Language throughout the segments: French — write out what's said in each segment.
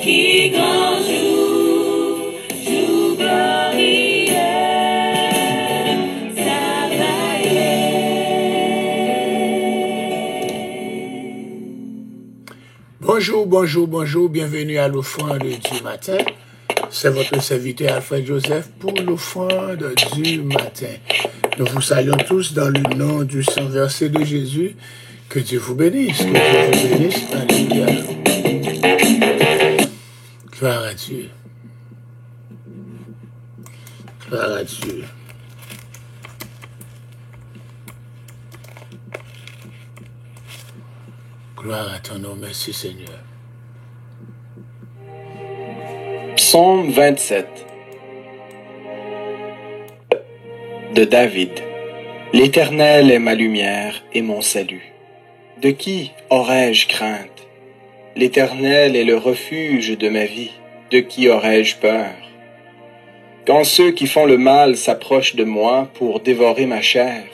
qui grand jour, jour glorieux, ça va y est. Bonjour, bonjour, bonjour, bienvenue à l'offrande du matin. C'est votre serviteur Alfred Joseph pour l'offrande du matin. Nous vous saluons tous dans le nom du Saint Verset de Jésus. Que Dieu vous bénisse, que Dieu vous bénisse. Alléluia. Gloire à Dieu. Gloire à Dieu. Gloire à ton nom, merci Seigneur. Psaume 27 de David. L'Éternel est ma lumière et mon salut. De qui aurais-je crainte? L'Éternel est le refuge de ma vie. De qui aurais-je peur? Quand ceux qui font le mal s'approchent de moi pour dévorer ma chair,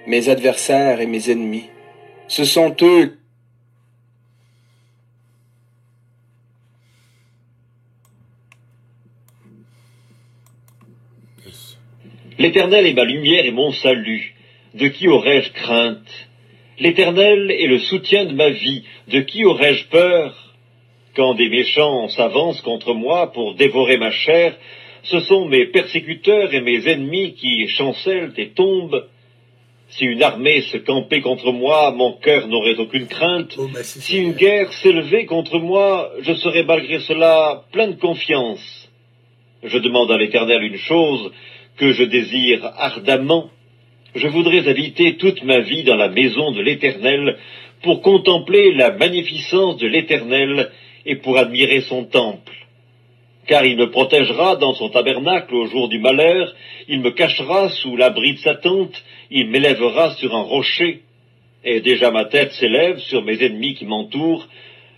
mes adversaires et mes ennemis, ce sont eux L'Éternel est ma lumière et mon salut. De qui aurais-je crainte? L'Éternel est le soutien de ma vie. De qui aurais-je peur? Quand des méchants s'avancent contre moi pour dévorer ma chair, ce sont mes persécuteurs et mes ennemis qui chancellent et tombent. Si une armée se campait contre moi, mon cœur n'aurait aucune crainte. Si une guerre s'élevait contre moi, je serais malgré cela plein de confiance. Je demande à l'Éternel une chose que je désire ardemment. Je voudrais habiter toute ma vie dans la maison de l'Éternel pour contempler la magnificence de l'Éternel et pour admirer son temple. Car il me protégera dans son tabernacle au jour du malheur, il me cachera sous l'abri de sa tente, il m'élèvera sur un rocher. Et déjà ma tête s'élève sur mes ennemis qui m'entourent.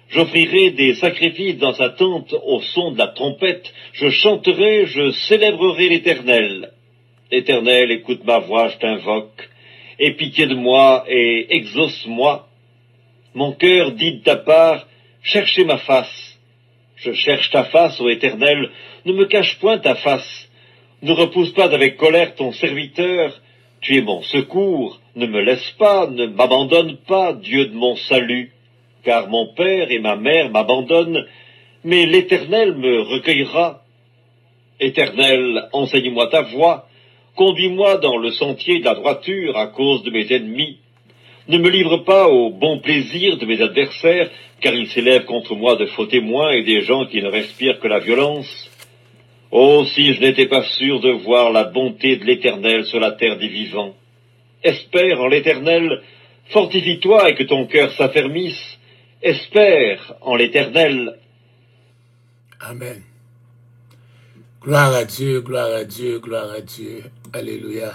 J'offrirai des sacrifices dans sa tente au son de la trompette. Je chanterai, je célébrerai l'Éternel. Éternel, écoute ma voix, je t'invoque. Aie pitié de moi et exauce-moi. Mon cœur dit de ta part, cherchez ma face. Je cherche ta face, ô Éternel, ne me cache point ta face. Ne repousse pas avec colère ton serviteur. Tu es mon secours, ne me laisse pas, ne m'abandonne pas, Dieu de mon salut. Car mon père et ma mère m'abandonnent, mais l'Éternel me recueillera. Éternel, enseigne-moi ta voie, conduis-moi dans le sentier de la droiture à cause de mes ennemis. Ne me livre pas au bon plaisir de mes adversaires, car ils s'élèvent contre moi de faux témoins et des gens qui ne respirent que la violence. Oh, si je n'étais pas sûr de voir la bonté de l'Éternel sur la terre des vivants. Espère en l'Éternel, fortifie-toi et que ton cœur s'affermisse. Espère en l'Éternel. Amen. Gloire à Dieu, gloire à Dieu, gloire à Dieu. Alléluia.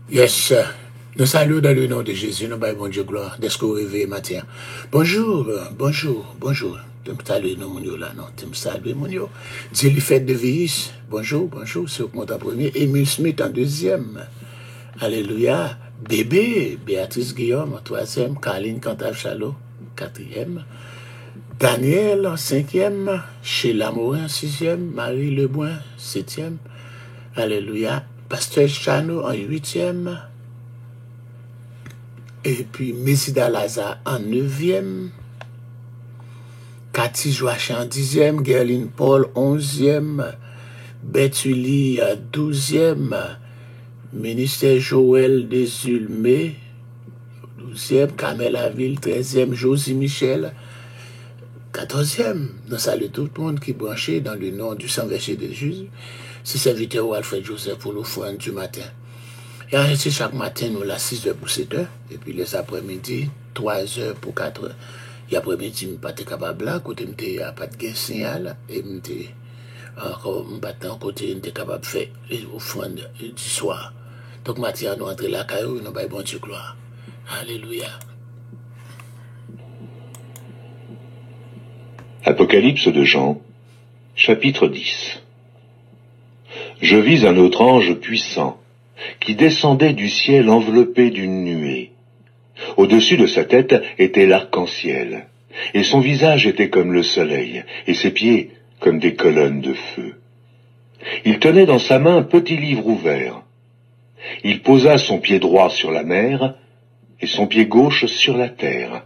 Yes. Nous saluons dans le nom de Jésus. Nous baillons bon Dieu gloire. Dès que vous réveillez matin. Bonjour, bonjour, bonjour. Tu me salues, non, mon là, non. Tu me salues, mon yo. Dieu lui fait de Villis. Bonjour, bonjour. C'est au compte en premier. Émile Smith en deuxième. Alléluia. Bébé, Béatrice Guillaume en troisième. Caroline Cantave-Chalot, quatrième. Daniel en cinquième. Sheila Morin en sixième. Marie Leboin, septième. Alléluia. Pasteur Chano en huitième. Et puis Mésida Lazare en neuvième. Cathy Joachim en dixième. Gerline Paul onzième. Bethulie douzième. Ministère Joël Desulmé, 12e, Kamel Aville, 13e, Josie Michel, 14e. Nous saluons tout le monde qui est branché dans le nom du Saint Verset de Jésus. C'est serviteur Alfred Joseph pour l'offrande du matin. Et ainsi, chaque matin, nous, la 6h pour 7h, et puis les après-midi, 3h pour 4h. Et après-midi, je ne suis pas capable là, côté je n'ai pas de signal, et je suis côté je suis capable de faire les offrandes du soir. Donc, Mathia, nous entrons là, nous avons bon Dieu gloire. Alléluia. Apocalypse de Jean, chapitre 10. Je vis un autre ange puissant, qui descendait du ciel enveloppé d'une nuée. Au-dessus de sa tête était l'arc-en-ciel, et son visage était comme le soleil, et ses pieds comme des colonnes de feu. Il tenait dans sa main un petit livre ouvert. Il posa son pied droit sur la mer, et son pied gauche sur la terre.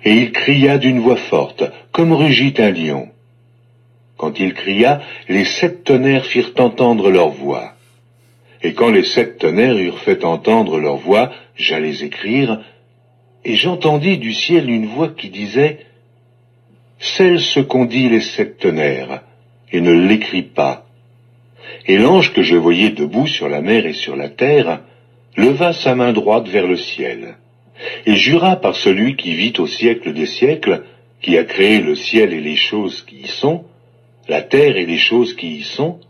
Et il cria d'une voix forte, comme rugit un lion. Quand il cria, les 7 tonnerres firent entendre leur voix. Et quand les 7 tonnerres eurent fait entendre leur voix, j'allais écrire, et j'entendis du ciel une voix qui disait « Scelle ce qu'ont dit les 7 tonnerres, et ne l'écris pas. » Et l'ange que je voyais debout sur la mer et sur la terre leva sa main droite vers le ciel, et jura par celui qui vit au siècle des siècles, qui a créé le ciel et les choses qui y sont, la terre et les choses qui y sont,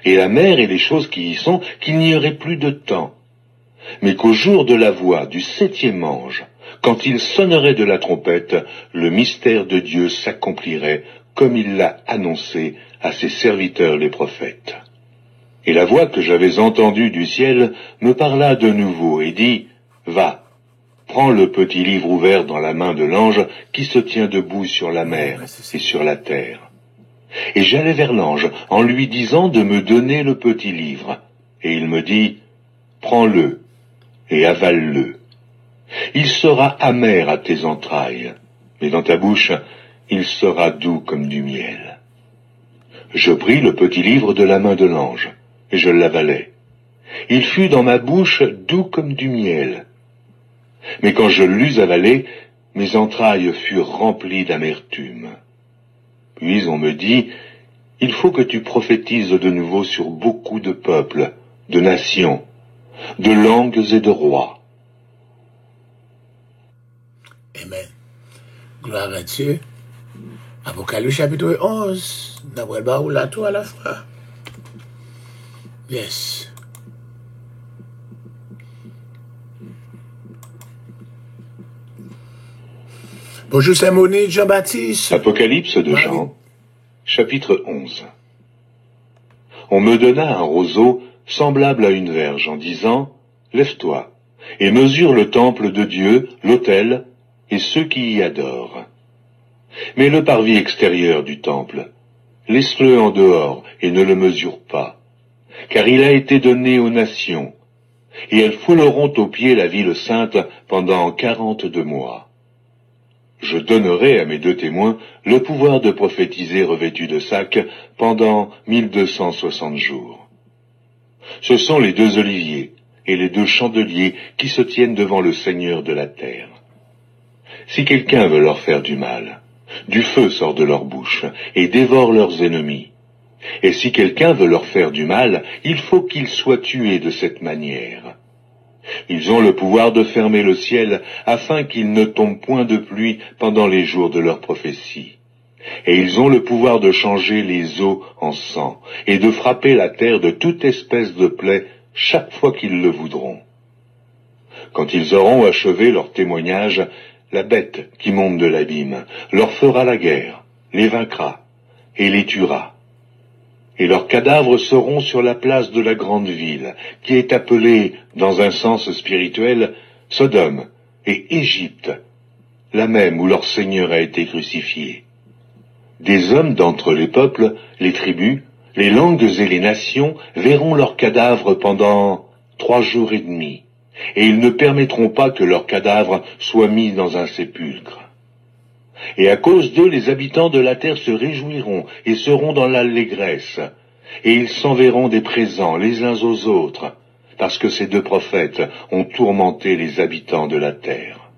et la mer et les choses qui y sont, qu'il n'y aurait plus de temps, mais qu'au jour de la voix du 7e ange, quand il sonnerait de la trompette, le mystère de Dieu s'accomplirait comme il l'a annoncé à ses serviteurs les prophètes. Et la voix que j'avais entendue du ciel me parla de nouveau et dit « Va, prends le petit livre ouvert dans la main de l'ange qui se tient debout sur la mer et sur la terre. » Et j'allai vers l'ange en lui disant de me donner le petit livre. Et il me dit « Prends-le et avale-le. Il sera amer à tes entrailles, mais dans ta bouche, il sera doux comme du miel. » Je pris le petit livre de la main de l'ange, et je l'avalai. Il fut dans ma bouche doux comme du miel. Mais quand je l'eus avalé, mes entrailles furent remplies d'amertume. Puis on me dit, il faut que tu prophétises de nouveau sur beaucoup de peuples, de nations, de langues et de rois. Amen. Gloire à Dieu. Apocalypse chapitre 11. D'après le là tout à la fois. Yes. Bonjour, c'est Monique Jean-Baptiste. Apocalypse de Jean, chapitre 11. On me donna un roseau semblable à une verge en disant, lève-toi et mesure le temple de Dieu, l'autel et ceux qui y adorent. Mais le parvis extérieur du temple, laisse-le en dehors et ne le mesure pas, car il a été donné aux nations, et elles fouleront aux pieds la ville sainte pendant 42 mois. Je donnerai à mes 2 témoins le pouvoir de prophétiser revêtus de sac pendant 1260 jours. Ce sont les 2 oliviers et les 2 chandeliers qui se tiennent devant le Seigneur de la terre. Si quelqu'un veut leur faire du mal, du feu sort de leur bouche et dévore leurs ennemis. Et si quelqu'un veut leur faire du mal, il faut qu'ils soient tués de cette manière. Ils ont le pouvoir de fermer le ciel afin qu'il ne tombe point de pluie pendant les jours de leur prophétie. Et ils ont le pouvoir de changer les eaux en sang et de frapper la terre de toute espèce de plaie chaque fois qu'ils le voudront. Quand ils auront achevé leur témoignage, la bête qui monte de l'abîme leur fera la guerre, les vaincra et les tuera. Et leurs cadavres seront sur la place de la grande ville, qui est appelée, dans un sens spirituel, Sodome et Égypte, la même où leur Seigneur a été crucifié. Des hommes d'entre les peuples, les tribus, les langues et les nations verront leurs cadavres pendant 3 jours et demi, et ils ne permettront pas que leurs cadavres soient mis dans un sépulcre. Et à cause d'eux, les habitants de la terre se réjouiront et seront dans l'allégresse, et ils s'enverront des présents les uns aux autres, parce que ces 2 prophètes ont tourmenté les habitants de la terre.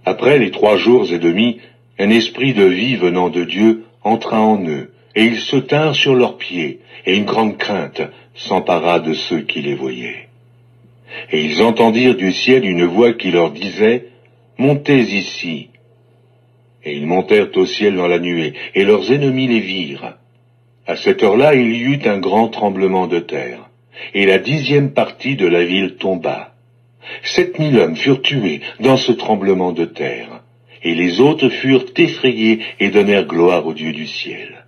Après les 3 jours et demi, un esprit de vie venant de Dieu entra en eux, et ils se tinrent sur leurs pieds, et une grande crainte s'empara de ceux qui les voyaient. Et ils entendirent du ciel une voix qui leur disait, « Montez ici !» Et ils montèrent au ciel dans la nuée, et leurs ennemis les virent. À cette heure-là, il y eut un grand tremblement de terre, et la 10e partie de la ville tomba. 7000 hommes furent tués dans ce tremblement de terre, et les autres furent effrayés et donnèrent gloire au Dieu du ciel.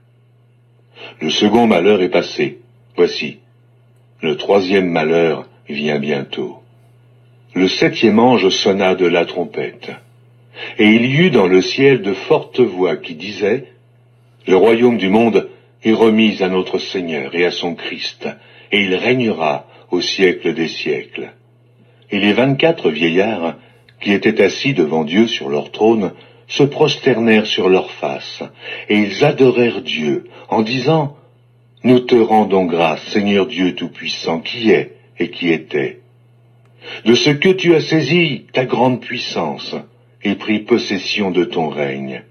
Le second malheur est passé, Voici, le troisième malheur vient bientôt. Le septième ange sonna de la trompette, et il y eut dans le ciel de fortes voix qui disaient, « Le royaume du monde est remis à notre Seigneur et à son Christ, et il régnera au siècle des siècles. » Et les 24 vieillards, qui étaient assis devant Dieu sur leur trône, se prosternèrent sur leurs faces, et ils adorèrent Dieu, en disant, « Nous te rendons grâce, Seigneur Dieu Tout-Puissant, qui est et qui était, de ce que tu as saisi ta grande puissance et pris possession de ton règne.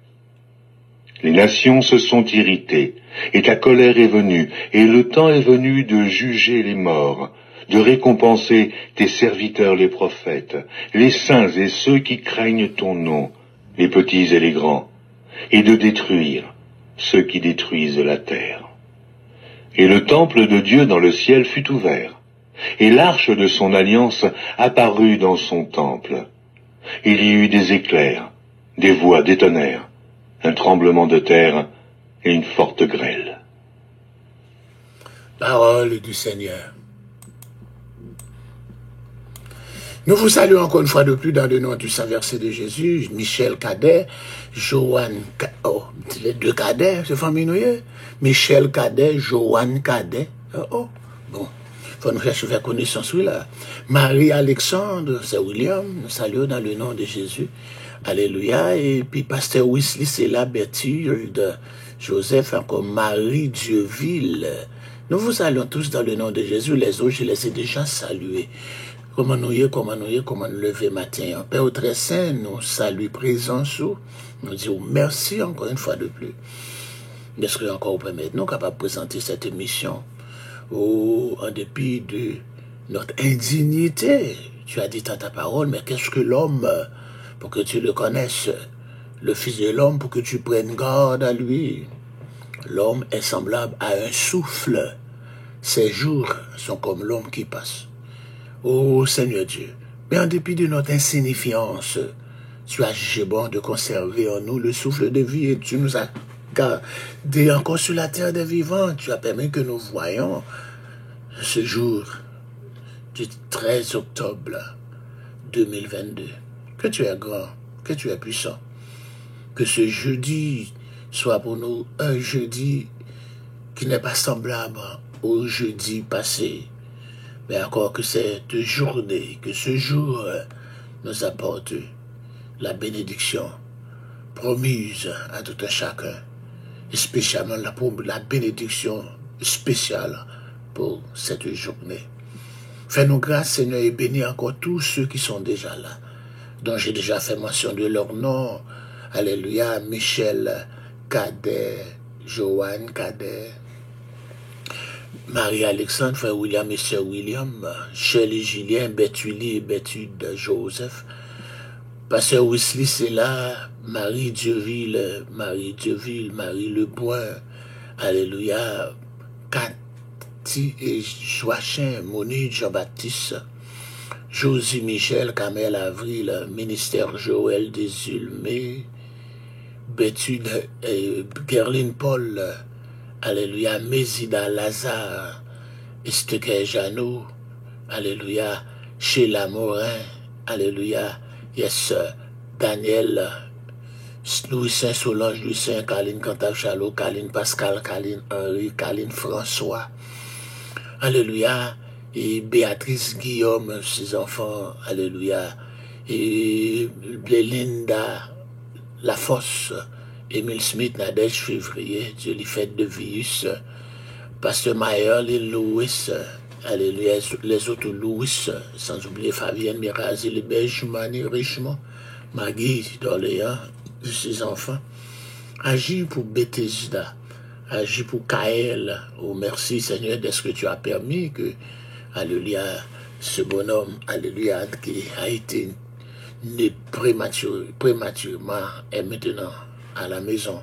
Les nations se sont irritées, et ta colère est venue, et le temps est venu de juger les morts, de récompenser tes serviteurs les prophètes, les saints et ceux qui craignent ton nom, les petits et les grands, et de détruire ceux qui détruisent la terre. » Et le temple de Dieu dans le ciel fut ouvert, et l'arche de son alliance apparut dans son temple. Il y eut des éclairs, des voix, des tonnerres, un tremblement de terre et une forte grêle. Parole du Seigneur. Nous vous saluons encore une fois de plus dans le nom du Saint Verset de Jésus, Michel Cadet, Joanne, les deux Cadet, c'est familier, Michel Cadet, Joanne Cadet, bon, faut nous chercher faire connaissance, oui, là. Marie-Alexandre, c'est William, nous saluons dans le nom de Jésus, alléluia, et puis Pasteur Wesley, c'est là, Berthude, Joseph, encore Marie Dieuville, nous vous saluons tous dans le nom de Jésus, les autres, je les ai déjà salués. Comment nous lever matin. Père très saint, nous saluons présence, nous disons merci encore une fois de plus. Est-ce que encore vous permettez nous capables de présenter cette émission en dépit de notre indignité? Tu as dit dans ta parole, mais qu'est-ce que l'homme pour que tu le connaisses? Le Fils de l'homme pour que tu prennes garde à lui. L'homme est semblable à un souffle. Ses jours sont comme l'homme qui passe. Ô Seigneur Dieu, mais en dépit de notre insignifiance, tu as jugé bon de conserver en nous le souffle de vie et tu nous as gardés encore sur la terre des vivants. Tu as permis que nous voyions ce jour du 13 octobre 2022. Que tu es grand, que tu es puissant. Que ce jeudi soit pour nous un jeudi qui n'est pas semblable au jeudi passé. Mais encore que cette journée, que ce jour nous apporte la bénédiction promise à tout un chacun, et spécialement la bénédiction spéciale pour cette journée. Fais-nous grâce, Seigneur, et bénis encore tous ceux qui sont déjà là, dont j'ai déjà fait mention de leur nom. Alléluia, Michel Cadet, Joanne Cadet, Marie-Alexandre, frère William et sœur William, Shirley Julien, Berthulie et Berthude Joseph, Pasteur Wesley, c'est là, Marie Dieuville, Marie Leboin, alléluia, Cathy et Joachim, Monique, Jean-Baptiste, Josie Michel, Kamel Avril, Ministère Joël Desulmé, Berthude et Gerline Paul, alléluia, Mésida Lazare, Esteke Jeannot, alléluia, Sheila Morin, alléluia, yes, Daniel, Louis Saint Solange, Louis Saint, Caline Cantav Chalot, Caline Pascal, Caline Henri, Caline François, alléluia, et Béatrice Guillaume, ses enfants, alléluia, et Belinda Lafosse, Émile Smith, Nadège Février, Jolie Fête de Vius, Pasteur Mayer, les Louis, alléluia, les autres Louis, sans oublier Fabienne Mirazi, les Benjumani Richemont, Maggie d'Orléans, ses enfants. Agis pour Bethesda, agis pour Kaël. Oh merci Seigneur de ce que tu as permis que, alléluia, ce bonhomme, alléluia, qui a été né prématurément et maintenant à la maison.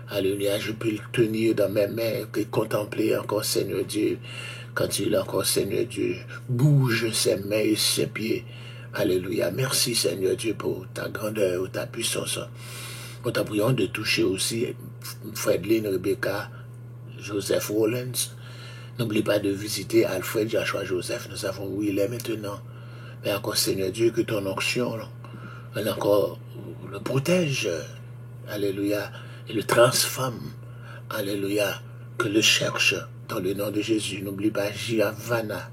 Alléluia, je peux le tenir dans mes mains et contempler encore Seigneur Dieu. Quand il encore Seigneur Dieu bouge ses mains et ses pieds. Alléluia, merci Seigneur Dieu pour ta grandeur, ta puissance. Nous t'en prions de toucher aussi Fredline, Rebecca, Joseph Rollins. N'oublie pas de visiter Alfred Joshua Joseph. Nous savons où il est maintenant. Mais encore, Seigneur Dieu, que ton onction, elle encore le protège. Alléluia. Et le transforme. Alléluia. Que le cherche dans le nom de Jésus. N'oublie pas Giovanna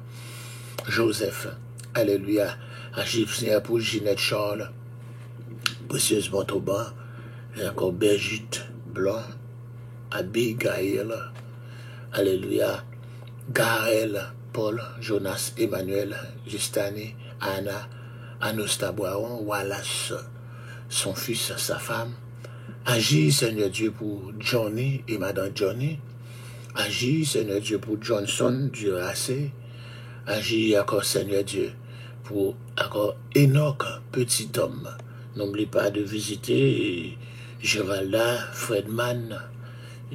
Joseph. Alléluia. Agis pour Ginette Charles. Précieuse Montauban. Et encore Brigitte Blanc. Abigail. Alléluia. Gaël, Paul, Jonas, Emmanuel, Justani, Anna, Anosta Boiron, Wallace, son fils, sa femme. Agis, Seigneur Dieu, pour Johnny et Madame Johnny. Agis, Seigneur Dieu, pour Johnson, Dieu assez. Agis encore, Seigneur Dieu, pour encore Enoch, petit homme. N'oublie pas de visiter Geralda, Fredman,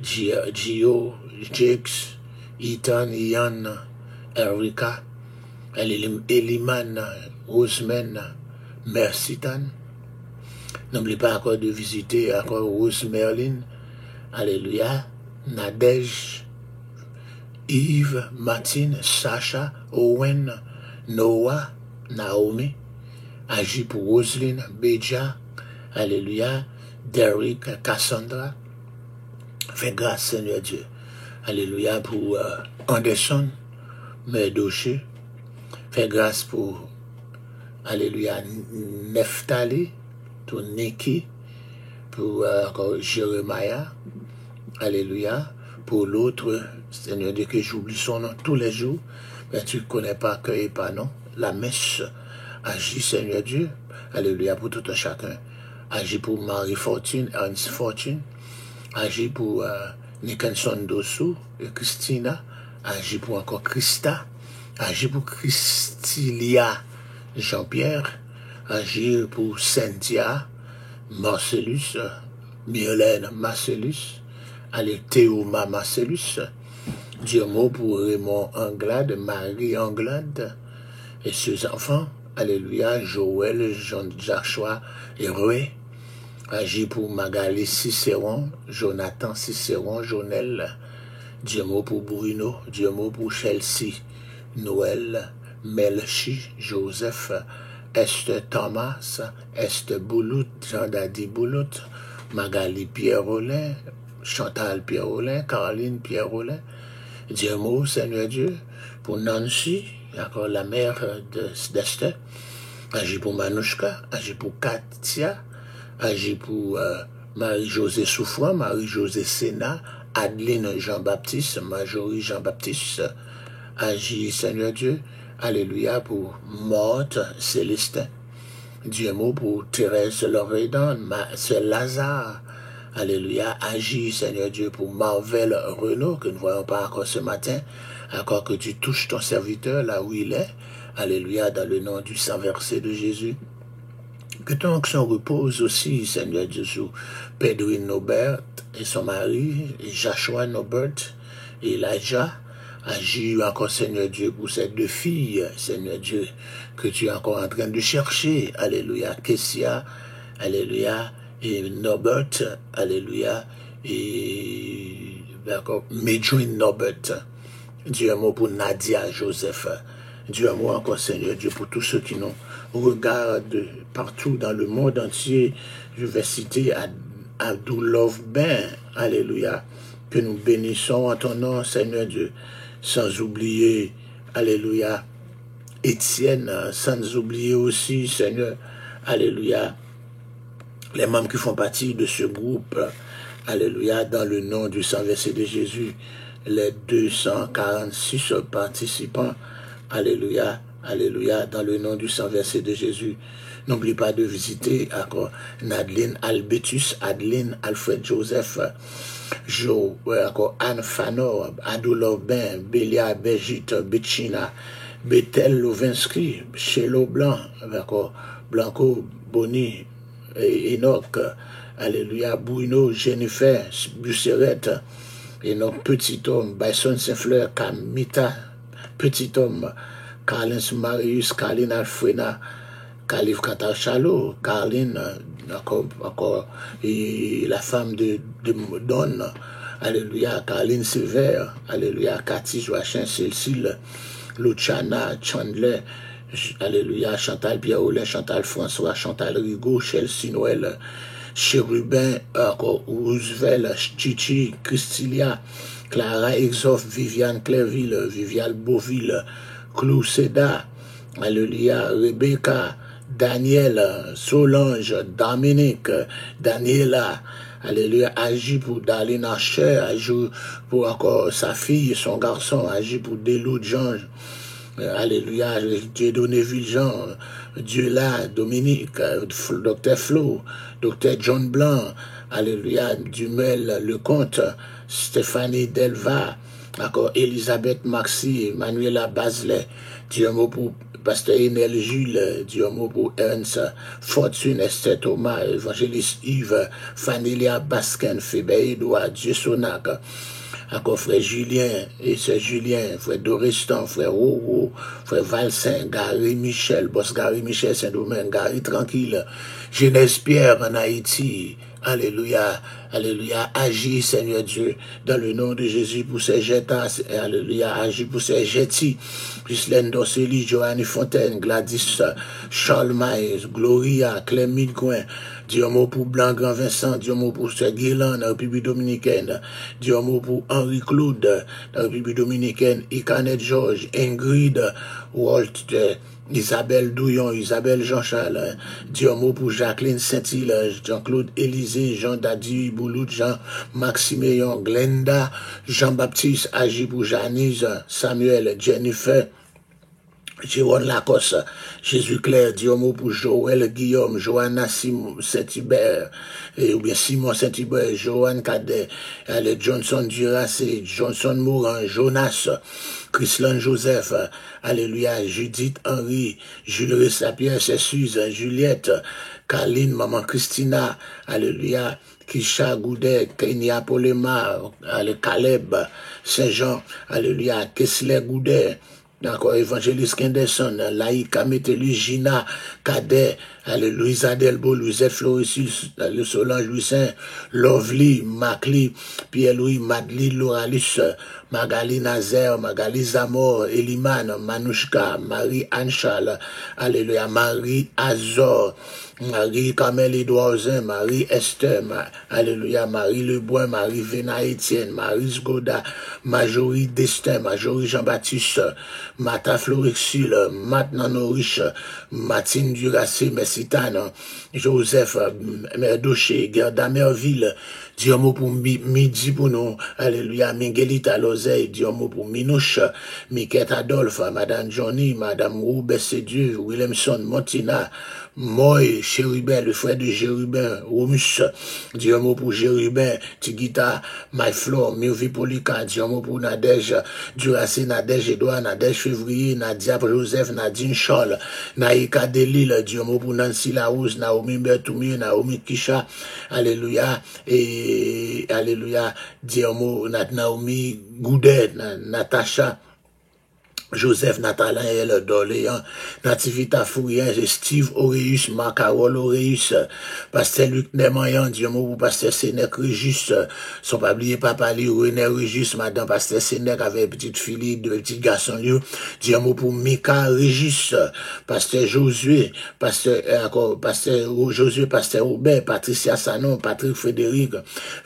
Gio, Jakes, Ethan, Ian, Erika, Eliman, Roseman, Mercitan. N'oublie pas encore de visiter encore Rose Merlin, Alléluia, Nadège, Yves, Martine, Sacha, Owen, Noah, Naomi. Agis pour Roselyne, Beja, Alléluia, Derrick, Cassandra. Fais grâce, Seigneur Dieu. Alléluia pour Anderson, Merdoché. Fais grâce pour, Alléluia, Neftali, pour Nikki, pour Jeremiah. Alléluia. Pour l'autre, Seigneur Dieu, que j'oublie son nom tous les jours. Mais tu ne connais pas cœur et pas non. La messe. Agis, Seigneur Dieu. Alléluia pour tout un chacun. Agis pour Marie Fortune, Ernst Fortune. Agis pour Nicholson Dossou et Christina. Agis pour encore Christa. Agis pour Christilia Jean-Pierre. Agis pour Cynthia Marcellus, Mylène Marcellus. Allez, Théoma Marcellus. Dieu mot pour Raymond Anglade, Marie Anglade et ses enfants. Alléluia, Joël, Jean-Joshua et Roué. Agis pour Magali Cicéron, Jonathan Cicéron, Jonel. Dieu mot pour Bruno, Dieu mot pour Chelsea, Noël, Melchi, Joseph, Esther Thomas, Esther Boulout, Jean-Dadi Boulout, Magali Pierre-Rolin, Chantal Pierre-Rolin, Caroline Pierre-Rolin. Dieu mot, Seigneur Dieu, pour Nancy, encore la mère d'Esther. Agis pour Manouchka, agis pour Katia. Agis pour Marie-Josée Souffrant, Marie-Josée Sénat, Adeline Jean-Baptiste, Marjorie Jean-Baptiste. Agis, Seigneur Dieu, Alléluia, pour Morte Célestin. Dieu mot pour Thérèse Loredan, Sœur Lazare. Alléluia, agis, Seigneur Dieu, pour Marvel Renaud, que nous ne voyons pas encore ce matin, encore que tu touches ton serviteur là où il est. Alléluia, dans le nom du sang versé de Jésus. Que ton onction repose aussi, Seigneur Dieu, sur Pedrine Nobert et son mari, et Joshua Nobert et Elijah. Agis encore, Seigneur Dieu, pour ces deux filles, Seigneur Dieu, que tu es encore en train de chercher. Alléluia. Kessia, Alléluia, et Nobert, Alléluia, et Medjouin Nobert. Dieu mot pour Nadia Joseph. Dieu mot encore, Seigneur Dieu, pour tous ceux qui nous regardent partout dans le monde entier. Je vais citer Abdoulov Ben, Alléluia, que nous bénissons en ton nom, Seigneur Dieu, sans oublier, Alléluia, Étienne, sans oublier aussi, Seigneur, Alléluia, les membres qui font partie de ce groupe, Alléluia, dans le nom du sang versé de Jésus, les 246 participants, Alléluia, Alléluia, dans le nom du sang versé de Jésus. N'oublie pas de visiter encore Nadine Albetus, Adeline Alfred Joseph, Jo, encore Anne Fanor, Adolov Ben, Bélia Brigitte, Betchina, Bethel Lovinsky, Chelo Blanc, encore Blanco Boni, Enoch, Alléluia, Bruno, Jennifer, Busseret, Enoch Petit Homme, Bison Saint-Fleur, Camita, Petit Homme, Carlin Marius, Carline Alfrena, Calif Catachalo, Carline, encore, et la femme de Don, alléluia, Caroline Sévère, alléluia, Cathy Joachim, Cécile, Luciana, Chandler, alléluia, Chantal Pierre-Olin, Chantal François, Chantal Rigaud, Chelsea Noël, Chérubin, Roosevelt, Chichi, Christilia, Clara Exoff, Viviane Clairville, Viviane Beauville, Clou Seda, alléluia, Rebecca, Daniel, Solange, Dominique, Daniela, alléluia, agit pour Darlene Archer, agit pour encore sa fille, son garçon, agit pour Delou Jean, alléluia, Dieu donné Jean, Dieu là, Dominique, Docteur Flo, Docteur John Blanc, alléluia, Dumel Lecomte, Stéphanie Delva, encore Elisabeth Maxi, Manuela Baselet, Dieu pour Pasteur Enel Jules, Dieu pour Ernst, Fortune, Esther Thomas, Évangéliste Yves, Fanélia Baskin, Fébé Edouard, Dieu Sonac, encore frère Julien, et c'est Julien, frère Doristan, frère Roro, frère Valsin, Gary Michel, boss Gary Michel Saint-Domingue, Gary Tranquille, Jeunesse Pierre en Haïti, alléluia, alléluia, agis Seigneur Dieu, dans le nom de Jésus pour ces jetas, alléluia, agis pour ces jetis, Ghislaine Dosseli, Joanne Fontaine, Gladys, Charles Maïs, Gloria, Clem Midcoin, Dieu mot pour Blanc Grand Vincent, Dieu mot pour Sir Guélan, dans la République Dominicaine, Dieu mot pour Henri Claude, dans la République Dominicaine, Ikanet Georges, Ingrid, Walt, Isabelle Douillon, Isabelle Jean-Charles, Dieu mot pour Jacqueline Saint-Hilaire, Jean-Claude Élysée, Jean Dadi, Bouloud, Jean Maximéon, Glenda, Jean-Baptiste, Agi pour Janice, Samuel, Jennifer, Jérôme Lacoste, Jésus-Claire, Diomo pour Joël Guillaume, Johanna Saint-Hubert, ou bien Simon Saint-Hubert, Joanne Cadet, Johnson Duracé, Johnson Morin, Jonas, Chrislan Joseph, alléluia, Judith Henry, Jules Sapien, Suze, Juliette, Caline, Maman Christina, alléluia, Kisha Goudet, Kenya Polema, Caleb, Saint-Jean, alléluia, Kessler Goudet, d'accord, Évangéliste Kenderson, Laïka Mételu, Gina, Cadet, Louise Adelbo, Louisette Floricis, Solange Louisin, Lovely, Macli, Pierre-Louis, Madly, Loralis, Magali Nazaire, Magali Zamor, Eliman, Manouchka, Marie Anchal, alléluia, Marie Azor, Marie Kamel Edouardin, Marie Esther, alléluia, Marie Leboin, Marie Véna Etienne, Marie Sgoda, Majorie Destin, Majorie Jean-Baptiste, Mata Florexil, Mat Nanoriche, Matine Duracé, Messitane, Joseph, Merdoché, Gerda Merville, Dieu mot pour midi pour nous, alléluia, Miguelita Lozeille, Dieu mot pour Minouche, Miquette Adolphe, Madame Johnny, Madame Roubet Sédieu, Williamson, Montina, Moy, Chérubin, le frère de Chérubin, Romus, Dieu mot pour Chérubin, Tigita, Myflor, Murvi Polika, Dieu mot pour Nadège, Duracé, Nadège, Edouard, Nadège Février, Nadia Joseph, Nadine Scholl, Naïka Delille, Dieu mot pour Nancy Larousse, Naomi Bertoumi, Naomi Kisha, alléluia, et alléluia, Dieu mot, Naomi Goudet, Natacha, Joseph Nathanaël d'Orléans, Nativita Fourien, Steve Auréus, Marc-Carole Auréus, Pasteur Luc Nemayan, Dieu mot, Pasteur Sénèque Régis, son pablier papa li, René Régis, Madame Pasteur Sénèque avec petite fille, deux petits garçons lieu, Dieu mot pour Mika Régis, Pasteur Josué, Pasteur Josué, Pasteur Robert, Patricia Sanon, Patrick Frédéric,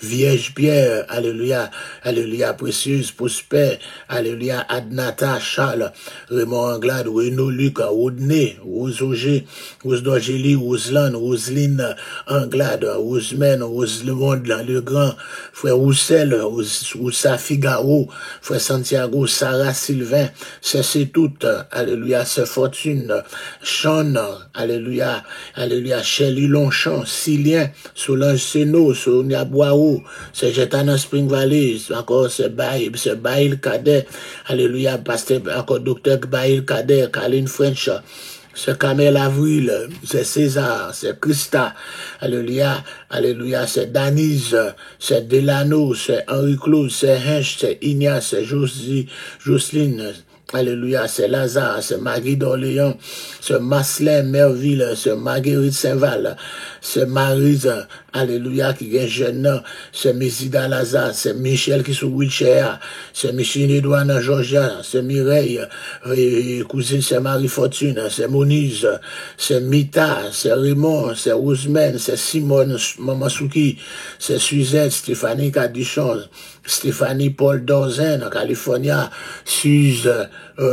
Vierge Pierre, alléluia, alléluia, Précieuse, Prosper, alléluia, Adnata, Charles, Raymond Anglade, Renaud Luc, Rodney, Rose Auger, Rose d'Angélie, Roseland, Roseline Anglade, Rosemène, Rose Le Monde, Le Grand, frère Roussel, Roussa Figaro, frère Santiago, Sarah Sylvain, c'est tout, alléluia, c'est Fortune, Sean, alléluia, alléluia, Shelly Longchamp, Silien, Solange Seno, Sonia Boao, c'est Jetana Spring Valley, encore c'est Bail Cadet, alléluia, Pasteur, encore Docteur Bail Kader, Caline French, c'est Kamel Avril, c'est César, c'est Christa, alléluia, alléluia, c'est Danise, c'est Delano, c'est Henri Claude, c'est Hench, c'est Ignace, c'est Jocelyne, Alléluia, c'est Lazare, c'est Marie d'Orléans, c'est Maslin Merville, c'est Marguerite Saint-Val, c'est Maryse, alléluia, qui est jeune, c'est Mésida Lazare, c'est Michel qui est sous wheelchair, c'est Michel Edouard dans Georgia, c'est Mireille, cousine, c'est Marie-Fortune, c'est Monize, c'est Mita, c'est Raymond, c'est Rosemène, c'est Simone Maman Souki, c'est Suzette, Stéphanie Cadichon, Stéphanie Paul Dorzen en Californie, Suze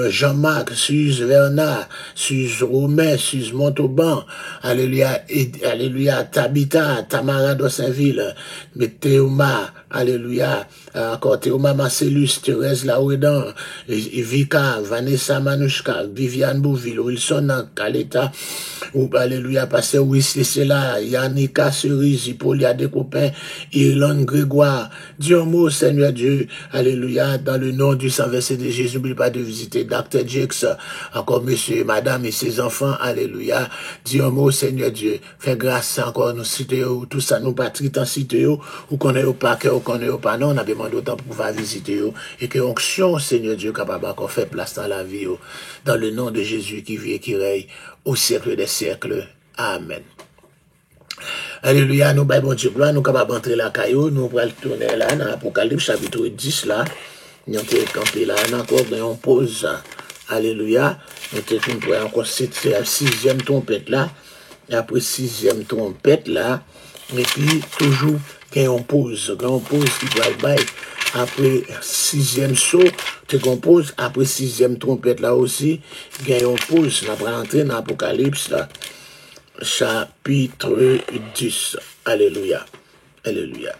Jean-Marc, Suze Bernard, Suze Romain, Suze Montauban, alléluia, alléluia, Tabitha, Tamara de Saint-Ville, Théoma, alléluia, encore Théoma Marcellus, Thérèse Laouedan, Vika, Vanessa Manouchka, Viviane Bouville, Wilson Caleta, ou alléluia, Pasteur Wesley Sela, Yannicka Cerise, Hippolyte Descopains, Irlande Grégoire, dis un mot, Seigneur Dieu, alléluia, dans le nom du sang versé de Jésus, n'oublie pas de visiter Dr. Jakes, encore monsieur, madame et ses enfants, alléluia, dis un mot, Seigneur Dieu, fais grâce encore nous citer, tout ça, nous patries en citer, ou qu'on ait pas cœur, ou qu'on ait pas non, on a demandé autant pour pouvoir visiter, et que onction, Seigneur Dieu, capable encore faire place dans la vie, dans le nom de Jésus qui vit et qui règne au siècle des siècles. Amen. Alléluia, nous, bon Dieu, nous capables d'entrer la caillou, nous allons tourner là, dans l'Apocalypse chapitre 10 là, nous sommes campés là, encore, on pause. Alléluia, nous sommes encore la sixième trompette là, et après sixième trompette là, et puis toujours quand on pause qui doit le bail, après sixième saut, tu composes, après sixième trompette là aussi, quand on pause, on va rentrer dans l'Apocalypse là, chapitre 10. Alléluia. Alléluia.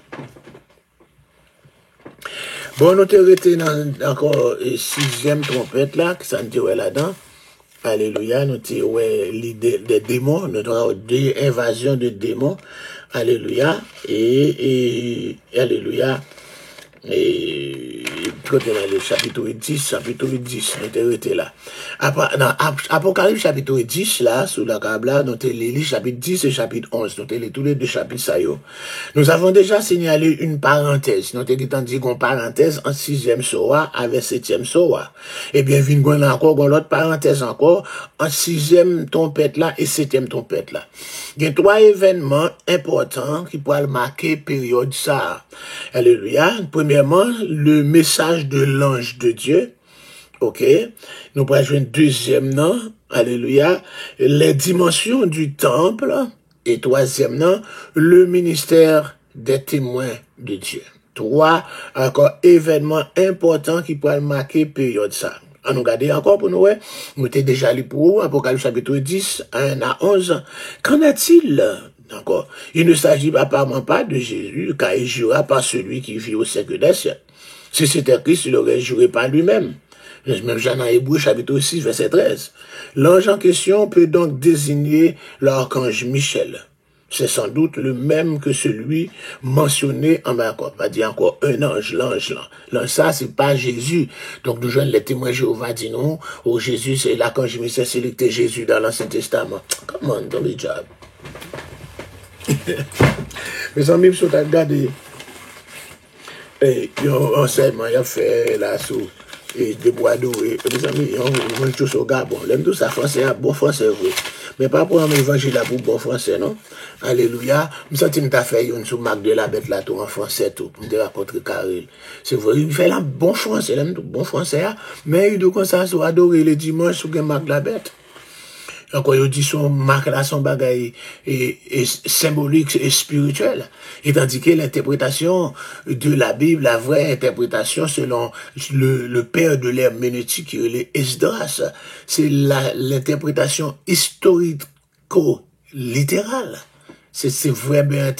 Bon, nous t'avons été dans encore sixième trompette là, qui s'en dit là-dedans. Alléluia, nous t'avons l'idée des démons, nous avons des invasions de démons. Alléluia. Et alléluia. Et quand on a le chapitre 10, nous t'avons été là. Dans Apocalypse chapitre 10, là, sous la câble là, nous t'avons les chapitre 10 et chapitre 11, nous t'avons tous les deux chapitres ça y est. Nous avons déjà signalé une parenthèse, nous t'avons dit qu'on parenthèse en sixième soa avec septième soa. Et bien, vient encore, l'autre parenthèse encore, en sixième trompette là et septième trompette là. Il y a trois événements importants qui pourraient marquer période ça. Alléluia. Premièrement, le message de l'ange de Dieu. OK. Nous pourrons jouer un deuxième nom. Alléluia. Les dimensions du temple. Et troisième nom, le ministère des témoins de Dieu. Trois encore événements importants qui pourraient marquer période ça. On nous regarde encore pour nous, nous étions déjà lu pour vous, Apocalypse chapitre 10, 1 à 11. Qu'en est-il? Encore. Il ne s'agit apparemment pas de Jésus, car il jura par celui qui vit au siècle des siècles. Si c'était Christ, il aurait juré par lui-même. Même Jean dans Hébreux chapitre 6, verset 13. L'ange en question peut donc désigner l'archange Michel. C'est sans doute le même que celui mentionné en encore. Pas dire encore un ange, l'ange là. Là, ça, c'est pas Jésus. Donc, nous jeunes, les témoins Jéhovah disent non. Oh, Jésus, c'est l'archange Michel, c'est Jésus dans l'Ancien Testament. Comment, dans le diable? Mes amis, ils sont regardés. Et ils ont enseignement, ils ont fait là sous des bois dorés. Mes amis, ils ont tous au Gabon. L'aime tout ça, français, bon français, oui. Mais pas pour un évangile là pour bon français, non? Alléluia. Je sens que tu as fait une sous marque de la bête là, tout en français, tout, pour me raconter Karel. C'est vrai, il fait là bon français, l'aime tout bon français, mais il doit comme ça, soit adorer le dimanche sous une marque de la bête. Encore, il dit son marque là, son bagage et symbolique et spirituel. Et tandis que l'interprétation de la Bible, la vraie interprétation selon le père de l'herméneutique, qui est le Esdras, c'est l'interprétation historico-littérale. C'est vraiment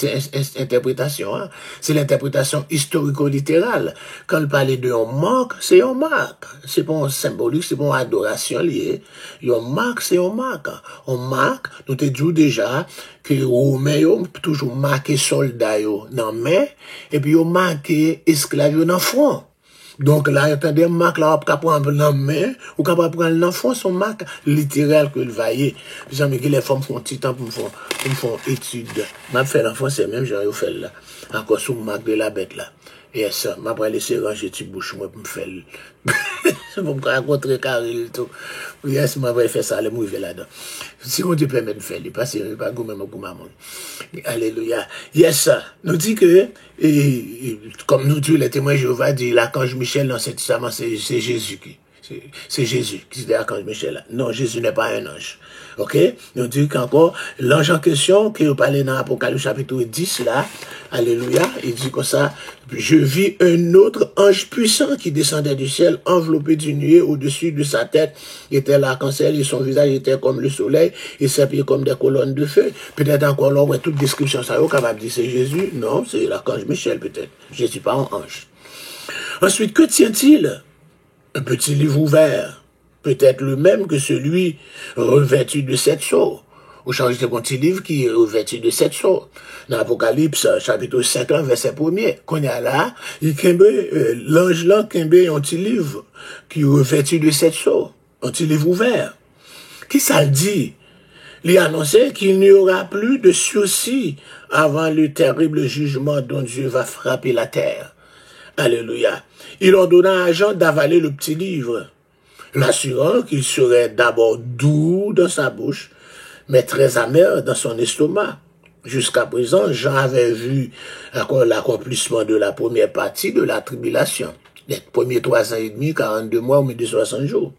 interprétation, hein. C'est l'interprétation historico-littérale. Quand il parlait de on marque, c'est on marque. C'est pas un symbolique, c'est pas une adoration liée. On marque, c'est on marque. On marque, nous te disons déjà que les Romains ont toujours marqué soldats dans main, et puis ont marqué esclaves dans front. Donc là, attendez, marque là, on peut prendre dans main, ou capable prendre l'enfant, son marque littéral que le vaillé. J'aime que les femmes font petit temps pour me faire étude. M'a fait l'enfant, c'est même, j'en ai fait là. Encore sous marque de la bête là. Et ça, m'a pas laissé ranger petit bouche, moi, pour me faire Je vais me rencontrer Caril tout. Yes, moi, je vais faire ça, le mourir là-dedans. Si on te permet de faire, parce que je pas goûter pour maman. Alléluia. Yes, nous dit que, comme nous dit, les témoins Jéhovah dit, l'archange Michel dans cet testament, c'est Jésus qui. C'est Jésus qui dit l'archange Michel là. Non, Jésus n'est pas un ange. Ok? Nous dit qu'encore, l'ange en question, qui est parlé dans Apocalypse chapitre 10 là, alléluia, il dit comme ça, je vis un autre ange puissant qui descendait du ciel, enveloppé d'une nuée au-dessus de sa tête, il était l'arc-en-ciel et son visage était comme le soleil et ses pieds comme des colonnes de feu. Peut-être encore là, ouais, toute description, ça est capable de dire c'est Jésus. Non, c'est l'archange Michel peut-être. Je ne suis pas un ange. Ensuite, que tient-il? Un petit livre ouvert, peut-être le même que celui revêtu de 7 sceaux. Ou change de petit livre qui est revêtu de 7 sceaux. Dans l'Apocalypse, chapitre 5, verset 1er, qu'on y a là, l'ange là, un petit livre qui est revêtu de 7 sceaux. Un petit livre ouvert. Qui ça le dit? Il a annoncé qu'il n'y aura plus de sursis avant le terrible jugement dont Dieu va frapper la terre. Alléluia. Il ordonna à Jean d'avaler le petit livre, l'assurant qu'il serait d'abord doux dans sa bouche, mais très amer dans son estomac. Jusqu'à présent, Jean avait vu l'accomplissement de la première partie de la tribulation, les premiers 3 ans et demi, 42 mois ou 60 jours.